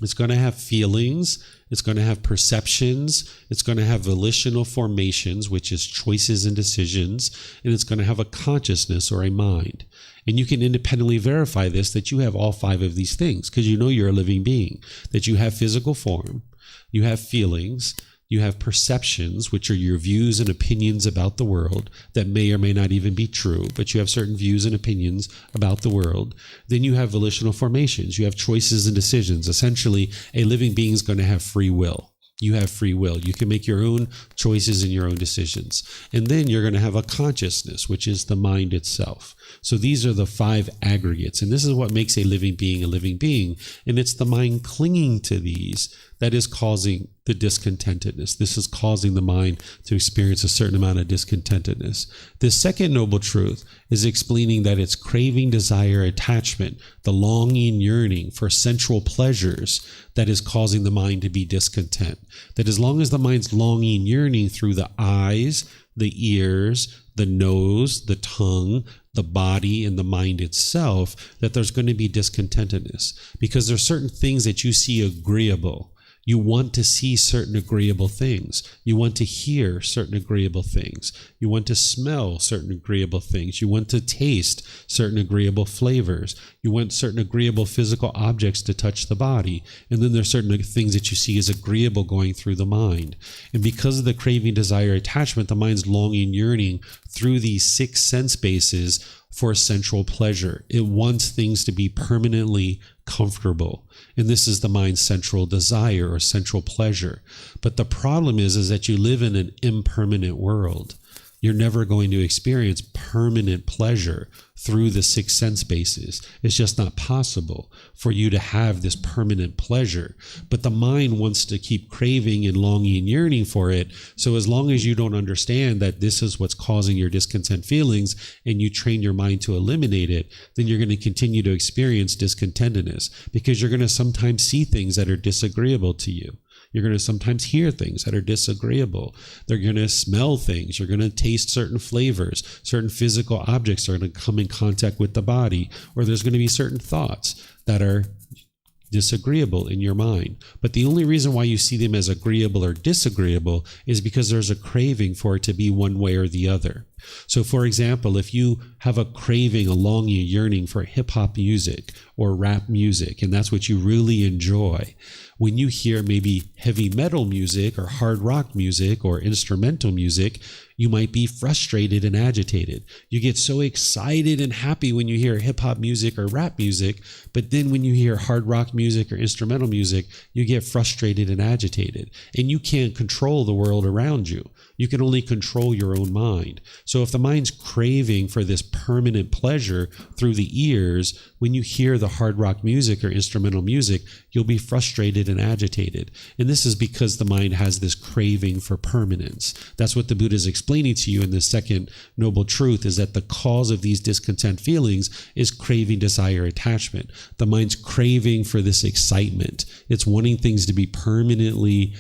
it's going to have feelings, it's going to have perceptions, it's going to have volitional formations, which is choices and decisions, and it's going to have a consciousness or a mind. And you can independently verify this, that you have all five of these things, because you know you're a living being, that you have physical form, you have feelings, you have perceptions, which are your views and opinions about the world that may or may not even be true, but you have certain views and opinions about the world. Then you have volitional formations. You have choices and decisions. Essentially, a living being is going to have free will. You have free will. You can make your own choices and your own decisions. And then you're going to have a consciousness, which is the mind itself. So these are the five aggregates. And this is what makes a living being a living being. And it's the mind clinging to these that is causing the discontentedness. This is causing the mind to experience a certain amount of discontentedness. The second noble truth is explaining that it's craving, desire, attachment, the longing, yearning for sensual pleasures that is causing the mind to be discontent. That as long as the mind's longing, yearning through the eyes, the ears, the nose, the tongue, the body, and the mind itself, that there's going to be discontentedness. Because there are certain things that you see agreeable. You want to see certain agreeable things. You want to hear certain agreeable things. You want to smell certain agreeable things. You want to taste certain agreeable flavors. You want certain agreeable physical objects to touch the body. And then there's certain things that you see as agreeable going through the mind. And because of the craving, desire, attachment, the mind's longing, yearning through these six sense bases for sensual pleasure. It wants things to be permanently comfortable. And this is the mind's central desire or central pleasure. But the problem is that you live in an impermanent world. You're never going to experience permanent pleasure through the six sense bases. It's just not possible for you to have this permanent pleasure. But the mind wants to keep craving and longing and yearning for it. So as long as you don't understand that this is what's causing your discontent feelings and you train your mind to eliminate it, then you're going to continue to experience discontentedness, because you're going to sometimes see things that are disagreeable to you. You're going to sometimes hear things that are disagreeable. They're going to smell things. You're going to taste certain flavors. Certain physical objects are going to come in contact with the body, or there's going to be certain thoughts that are disagreeable in your mind. But the only reason why you see them as agreeable or disagreeable is because there's a craving for it to be one way or the other. So for example, if you have a craving, a longing, a yearning for hip-hop music or rap music, and that's what you really enjoy, when you hear maybe heavy metal music or hard rock music or instrumental music, you might be frustrated and agitated. You get so excited and happy when you hear hip-hop music or rap music, but then when you hear hard rock music or instrumental music, you get frustrated and agitated. And you can't control the world around you. You can only control your own mind. So if the mind's craving for this permanent pleasure through the ears, when you hear the hard rock music or instrumental music, you'll be frustrated and agitated. And this is because the mind has this craving for permanence. That's what the Buddha is explaining to you in the second noble truth, is that the cause of these discontent feelings is craving, desire, attachment. The mind's craving for this excitement. It's wanting things to be permanently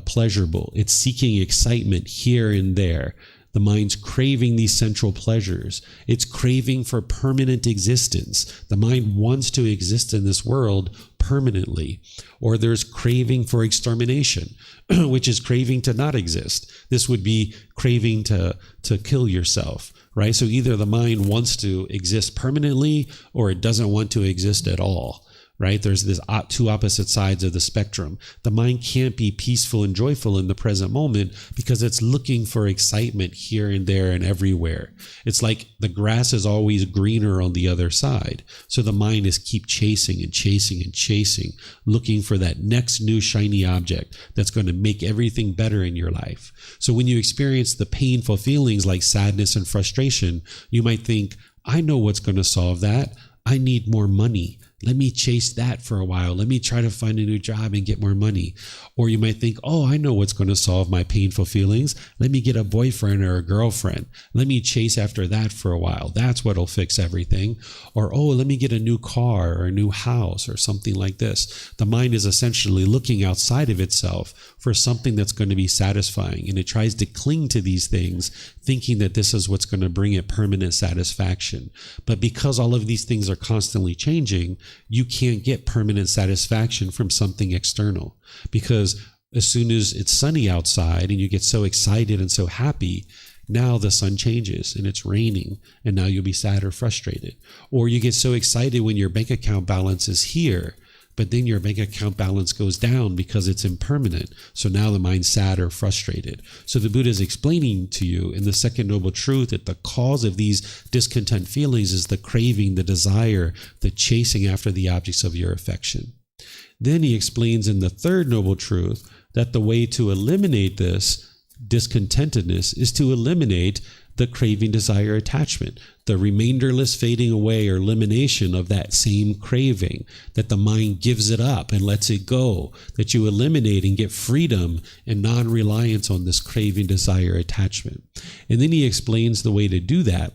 pleasurable. It's seeking excitement here and there. The mind's craving these central pleasures. It's craving for permanent existence. The mind wants to exist in this world permanently. Or there's craving for extermination, which is craving to not exist. This would be craving to kill yourself, right? So either the mind wants to exist permanently or it doesn't want to exist at all. Right? There's this two opposite sides of the spectrum. The mind can't be peaceful and joyful in the present moment because it's looking for excitement here and there and everywhere. It's like the grass is always greener on the other side. So the mind is keep chasing and chasing and chasing, looking for that next new shiny object that's going to make everything better in your life. So when you experience the painful feelings like sadness and frustration, you might think, I know what's going to solve that. I need more money. Let me chase that for a while. Let me try to find a new job and get more money. Or you might think, oh, I know what's going to solve my painful feelings. Let me get a boyfriend or a girlfriend. Let me chase after that for a while. That's what'll fix everything. Or, oh, let me get a new car or a new house or something like this. The mind is essentially looking outside of itself for something that's going to be satisfying. And it tries to cling to these things, thinking that this is what's going to bring it permanent satisfaction. But because all of these things are constantly changing, you can't get permanent satisfaction from something external, because as soon as it's sunny outside and you get so excited and so happy, now the sun changes and it's raining and now you'll be sad or frustrated. Or you get so excited when your bank account balance is here, but then your bank account balance goes down because it's impermanent. So now the mind's sad or frustrated. So the Buddha is explaining to you in the second noble truth that the cause of these discontent feelings is the craving, the desire, the chasing after the objects of your affection. Then he explains in the third noble truth that the way to eliminate this discontentedness is to eliminate the craving, desire, attachment, the remainderless fading away or elimination of that same craving, that the mind gives it up and lets it go, that you eliminate and get freedom and non-reliance on this craving, desire, attachment. And then he explains the way to do that,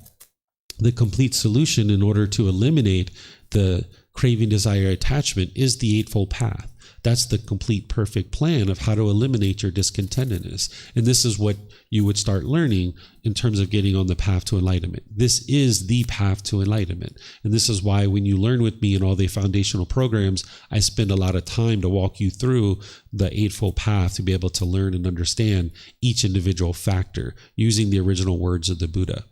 the complete solution in order to eliminate the craving, desire, attachment is the Eightfold Path. That's the complete perfect plan of how to eliminate your discontentedness. And this is what you would start learning in terms of getting on the path to enlightenment. This is the path to enlightenment. And this is why when you learn with me in all the foundational programs, I spend a lot of time to walk you through the Eightfold Path to be able to learn and understand each individual factor using the original words of the Buddha.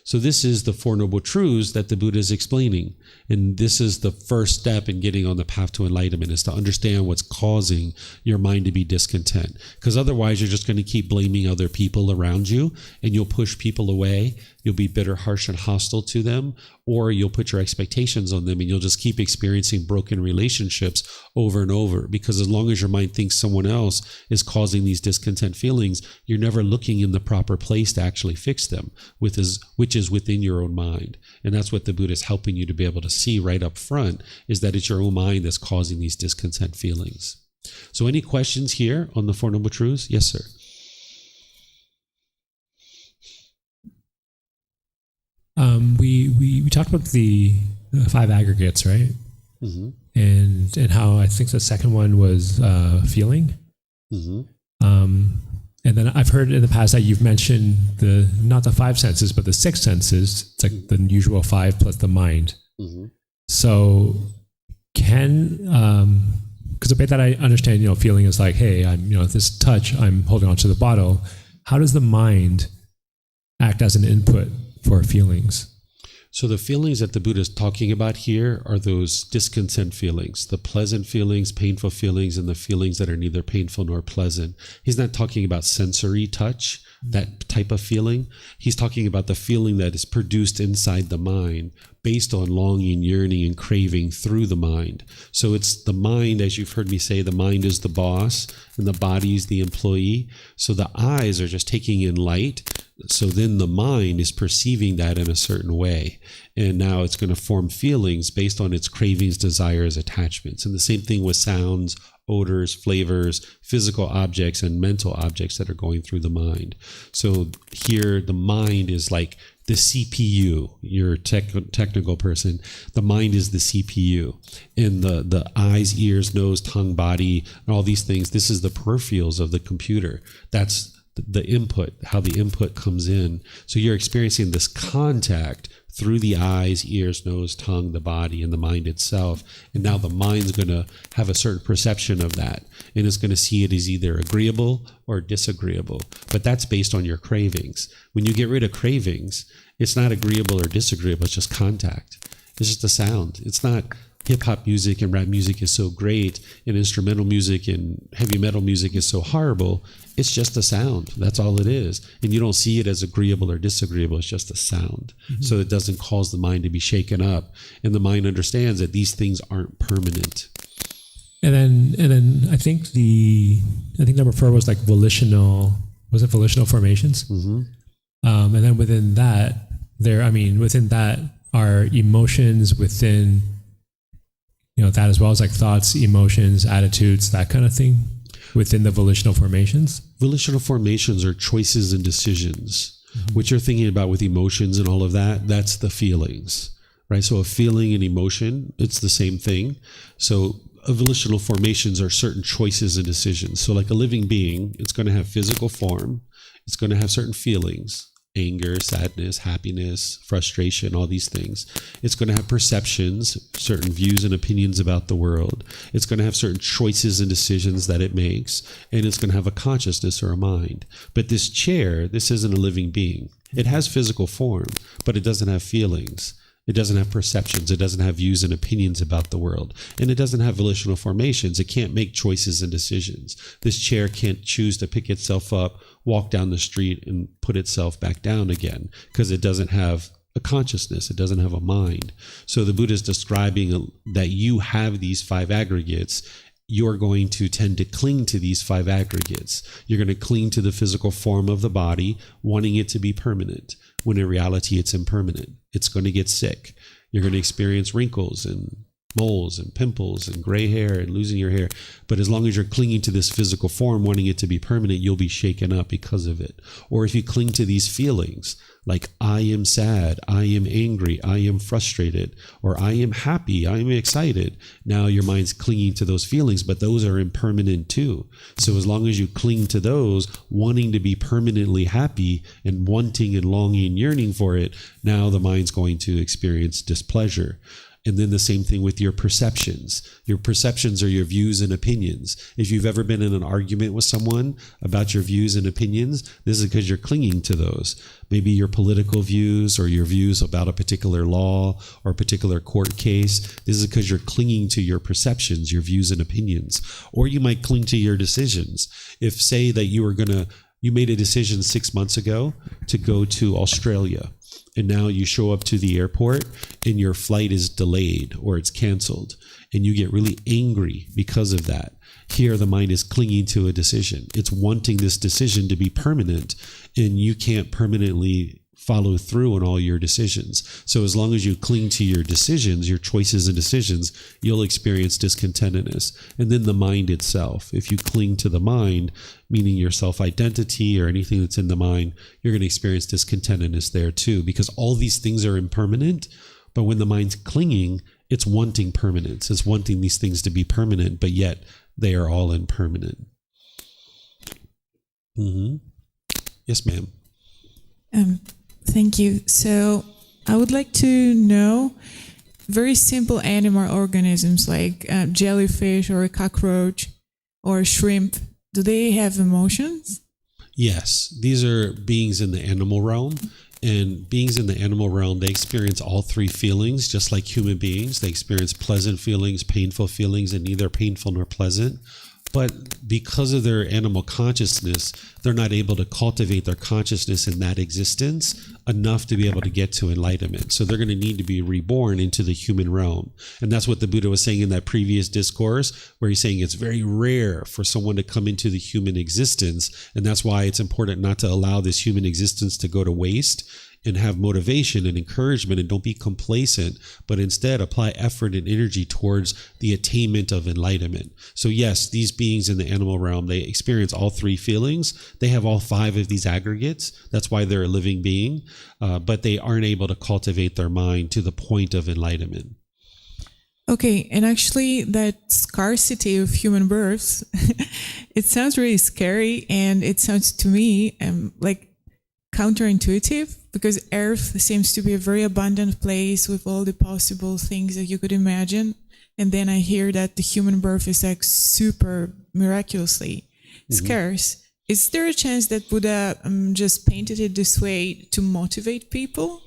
So this is the Four Noble Truths that the Buddha is explaining. And this is the first step in getting on the path to enlightenment, is to understand what's causing your mind to be discontent. Because otherwise you're just going to keep blaming other people around you and you'll push people away. You'll be bitter, harsh, and hostile to them, or you'll put your expectations on them and you'll just keep experiencing broken relationships over and over, because as long as your mind thinks someone else is causing these discontent feelings, you're never looking in the proper place to actually fix them, which is within your own mind. And that's what the Buddha is helping you to be able to see right up front, is that it's your own mind that's causing these discontent feelings. So any questions here on the Four Noble Truths? Yes, sir. We talked about the 5 aggregates, right? Mm-hmm. And how I think the second one was feeling. Mm-hmm. And then I've heard in the past that you've mentioned not the 5 senses, but the 6 senses. It's like the usual 5 plus the mind. Mm-hmm. So because the way that I understand, feeling is like, hey, I'm, this touch, I'm holding onto the bottle. How does the mind act as an input for feelings? So the feelings that the Buddha is talking about here are those discontent feelings, the pleasant feelings, painful feelings, and the feelings that are neither painful nor pleasant. He's not talking about sensory touch, that type of feeling. He's talking about the feeling that is produced inside the mind based on longing, yearning, and craving through the mind. So it's the mind, as you've heard me say, the mind is the boss and the body is the employee. So the eyes are just taking in light. So then the mind is perceiving that in a certain way. And now it's going to form feelings based on its cravings, desires, attachments. And the same thing with sounds, odors, flavors, physical objects, and mental objects that are going through the mind. So here the mind is like the CPU. You're a technical person. The mind is the CPU. And the eyes, ears, nose, tongue, body, and all these things, this is the peripherals of the computer. That's the input, how the input comes in. So you're experiencing this contact through the eyes, ears, nose, tongue, the body, and the mind itself. And now the mind's going to have a certain perception of that. And it's going to see it as either agreeable or disagreeable. But that's based on your cravings. When you get rid of cravings, it's not agreeable or disagreeable. It's just contact. It's just a sound. It's not hip-hop music and rap music is so great and instrumental music and heavy metal music is so horrible. It's just a sound. That's all it is. And you don't see it as agreeable or disagreeable. It's just a sound. Mm-hmm. So it doesn't cause the mind to be shaken up. And the mind understands that these things aren't permanent. And then I think number 4 was like volitional. Was it volitional formations? Mm-hmm. And then within that, within that are emotions within, that as well as like thoughts, emotions, attitudes, that kind of thing within the volitional formations. Volitional formations are choices and decisions. Mm-hmm. What you're thinking about with emotions and all of that, that's the feelings, right? So a feeling and emotion, it's the same thing. So volitional formations are certain choices and decisions. So like a living being, it's going to have physical form. It's going to have certain feelings. Anger, sadness, happiness, frustration, all these things. It's going to have perceptions, certain views and opinions about the world. It's going to have certain choices and decisions that it makes, and it's going to have a consciousness or a mind. But this chair, this isn't a living being. It has physical form, but it doesn't have feelings. It doesn't have perceptions. It doesn't have views and opinions about the world. And it doesn't have volitional formations. It can't make choices and decisions. This chair can't choose to pick itself up, walk down the street, and put itself back down again because it doesn't have a consciousness. It doesn't have a mind. So the Buddha is describing that you have these 5 aggregates. You're going to tend to cling to these 5 aggregates. You're going to cling to the physical form of the body, wanting it to be permanent, when in reality it's impermanent. It's going to get sick. You're going to experience wrinkles and moles and pimples and gray hair and losing your hair. But as long as you're clinging to this physical form, wanting it to be permanent, you'll be shaken up because of it. Or if you cling to these feelings, like I am sad, I am angry, I am frustrated, or I am happy, I am excited. Now your mind's clinging to those feelings, but those are impermanent too. So as long as you cling to those, wanting to be permanently happy and wanting and longing and yearning for it, now the mind's going to experience displeasure. And then the same thing with your perceptions. Your perceptions are your views and opinions. If you've ever been in an argument with someone about your views and opinions, this is because you're clinging to those. Maybe your political views or your views about a particular law or a particular court case. This is because you're clinging to your perceptions, your views and opinions. Or you might cling to your decisions. If, say, that you made a decision 6 months ago to go to Australia, and now you show up to the airport and your flight is delayed or it's canceled, and you get really angry because of that. Here, the mind is clinging to a decision. It's wanting this decision to be permanent, and you can't permanently follow through on all your decisions. So as long as you cling to your decisions, your choices and decisions, you'll experience discontentedness. And then the mind itself, if you cling to the mind, meaning your self-identity or anything that's in the mind, you're going to experience discontentedness there too, because all these things are impermanent. But when the mind's clinging, it's wanting permanence. It's wanting these things to be permanent, but yet they are all impermanent. Yes, ma'am. Thank you. So I would like to know, very simple animal organisms like jellyfish or a cockroach or a shrimp, do they have emotions? Yes, these are beings in the animal realm. And beings in the animal realm, they experience all three feelings, just like human beings. They experience pleasant feelings, painful feelings, and neither painful nor pleasant. But because of their animal consciousness, they're not able to cultivate their consciousness in that existence enough to be able to get to enlightenment. So they're going to need to be reborn into the human realm. And that's what the Buddha was saying in that previous discourse, where he's saying it's very rare for someone to come into the human existence. And that's why it's important not to allow this human existence to go to waste, and have motivation and encouragement, and don't be complacent, but instead apply effort and energy towards the attainment of enlightenment. So yes, these beings in the animal realm, they experience all three feelings. They have all five of these aggregates. That's why they're a living being, but they aren't able to cultivate their mind to the point of enlightenment. Okay, and actually that scarcity of human births, it sounds really scary, and it sounds to me like counterintuitive, because Earth seems to be a very abundant place with all the possible things that you could imagine. And then I hear that the human birth is like super miraculously scarce. Is there a chance that Buddha just painted it this way to motivate people?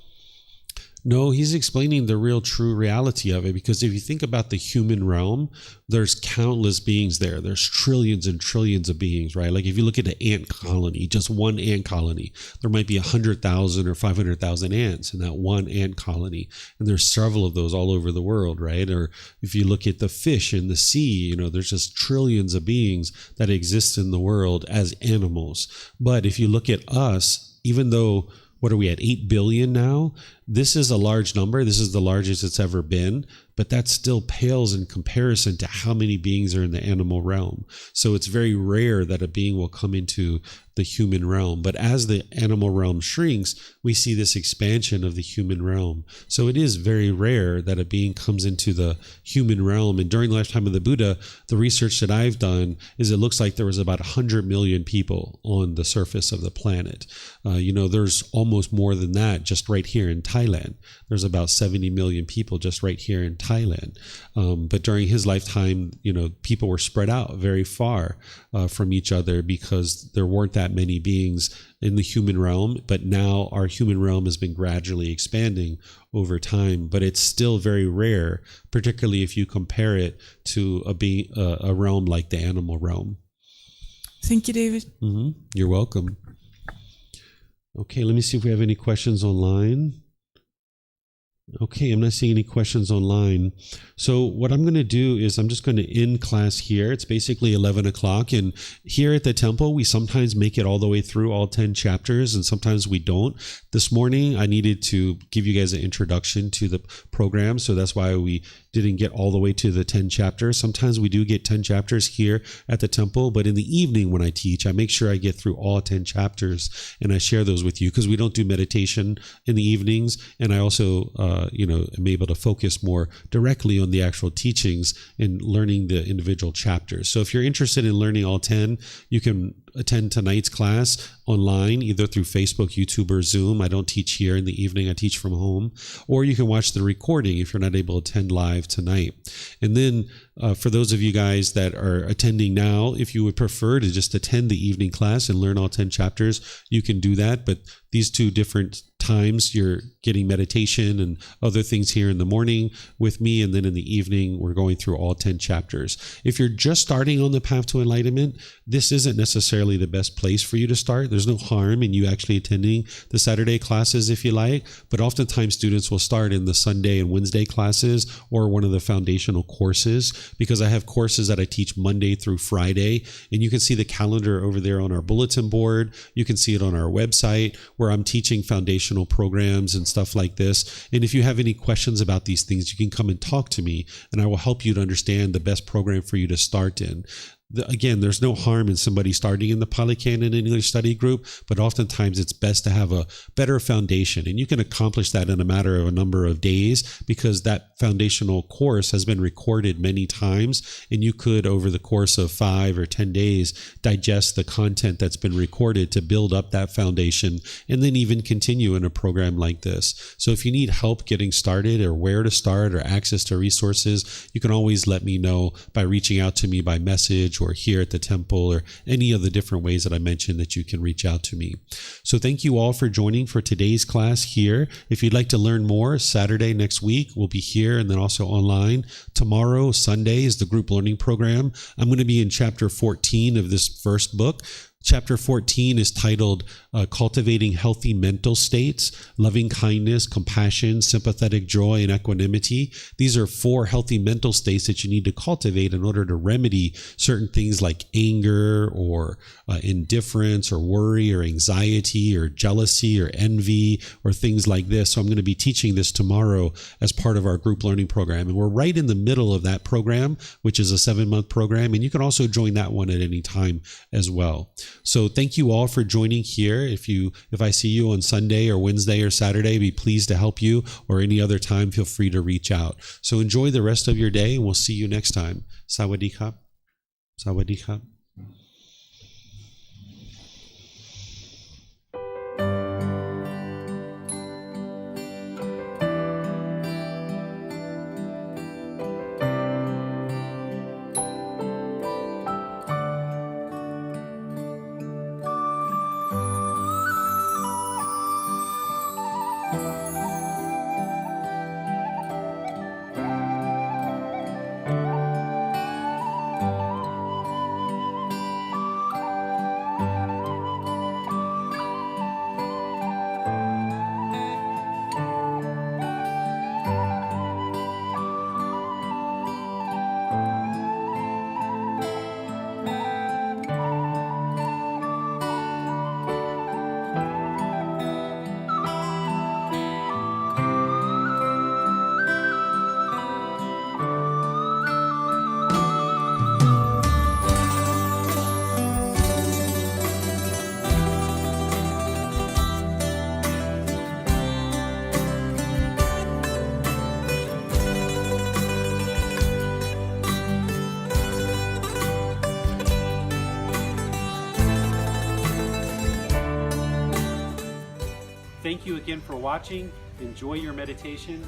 No, he's explaining the real true reality of it, because if you think about the human realm, there's countless beings there. There's trillions and trillions of beings, right? Like if you look at an ant colony, just one ant colony, there might be 100,000 or 500,000 ants in that one ant colony. And there's several of those all over the world, right? Or if you look at the fish in the sea, there's just trillions of beings that exist in the world as animals. But if you look at us, even though, what are we at, 8 billion now? This is a large number. This is the largest it's ever been, but that still pales in comparison to how many beings are in the animal realm. So it's very rare that a being will come into the human realm. But as the animal realm shrinks, we see this expansion of the human realm. So it is very rare that a being comes into the human realm. And during the lifetime of the Buddha, the research that I've done is it looks like there was about 100 million people on the surface of the planet. There's almost more than that just right here in Thailand. There's about 70 million people just right here in Thailand. But during his lifetime, people were spread out very far from each other, because there weren't that many beings in the human realm. But now our human realm has been gradually expanding over time, but it's still very rare, particularly if you compare it to a realm like the animal realm. Thank you, David. You're welcome. Okay, let me see if we have any questions online. Okay, I'm not seeing any questions online. So what I'm going to do is I'm just going to end class here. It's basically 11 o'clock. And here at the temple, we sometimes make it all the way through all 10 chapters, and sometimes we don't. This morning, I needed to give you guys an introduction to the program. So that's why we didn't get all the way to the 10 chapters. Sometimes we do get 10 chapters here at the temple, but in the evening when I teach, I make sure I get through all 10 chapters and I share those with you, because we don't do meditation in the evenings. And I also, am able to focus more directly on the actual teachings and learning the individual chapters. So if you're interested in learning all 10, you can attend tonight's class online, either through Facebook, YouTube, or Zoom. I don't teach here in the evening. I teach from home. Or you can watch the recording if you're not able to attend live tonight. And then for those of you guys that are attending now, if you would prefer to just attend the evening class and learn all 10 chapters, you can do that. But these two different times, you're getting meditation and other things here in the morning with me, and then in the evening, we're going through all 10 chapters. If you're just starting on the path to enlightenment, this isn't necessarily necessarily the best place for you to start. There's no harm in you actually attending the Saturday classes if you like, but oftentimes students will start in the Sunday and Wednesday classes or one of the foundational courses, because I have courses that I teach Monday through Friday, and you can see the calendar over there on our bulletin board. You can see it on our website where I'm teaching foundational programs and stuff like this. And if you have any questions about these things, you can come and talk to me, and I will help you to understand the best program for you to start in. Again, there's no harm in somebody starting in the Pali Canon English study group, but oftentimes it's best to have a better foundation. And you can accomplish that in a matter of a number of days, because that foundational course has been recorded many times, and you could, over the course of 5 or 10 days, digest the content that's been recorded to build up that foundation, and then even continue in a program like this. So if you need help getting started, or where to start, or access to resources, you can always let me know by reaching out to me by message, or here at the temple, or any of the different ways that I mentioned that you can reach out to me. So thank you all for joining for today's class here. If you'd like to learn more, Saturday next week we'll be here, and then also online. Tomorrow, Sunday, is the group learning program. I'm going to be in chapter 14 of this first book. Chapter 14 is titled Cultivating Healthy Mental States, Loving Kindness, Compassion, Sympathetic Joy, and Equanimity. These are 4 healthy mental states that you need to cultivate in order to remedy certain things like anger, or indifference, or worry, or anxiety, or jealousy, or envy, or things like this. So I'm going to be teaching this tomorrow as part of our group learning program. And we're right in the middle of that program, which is a 7-month program. And you can also join that one at any time as well. So thank you all for joining here. If I see you on Sunday or Wednesday or Saturday, be pleased to help you, or any other time, feel free to reach out. So enjoy the rest of your day, and we'll see you next time. Sawadee Kap. Sawadee Kap. Thank you again for watching. Enjoy your meditation.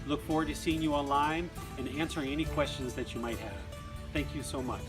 Look forward to seeing you online and answering any questions that you might have. Thank you so much.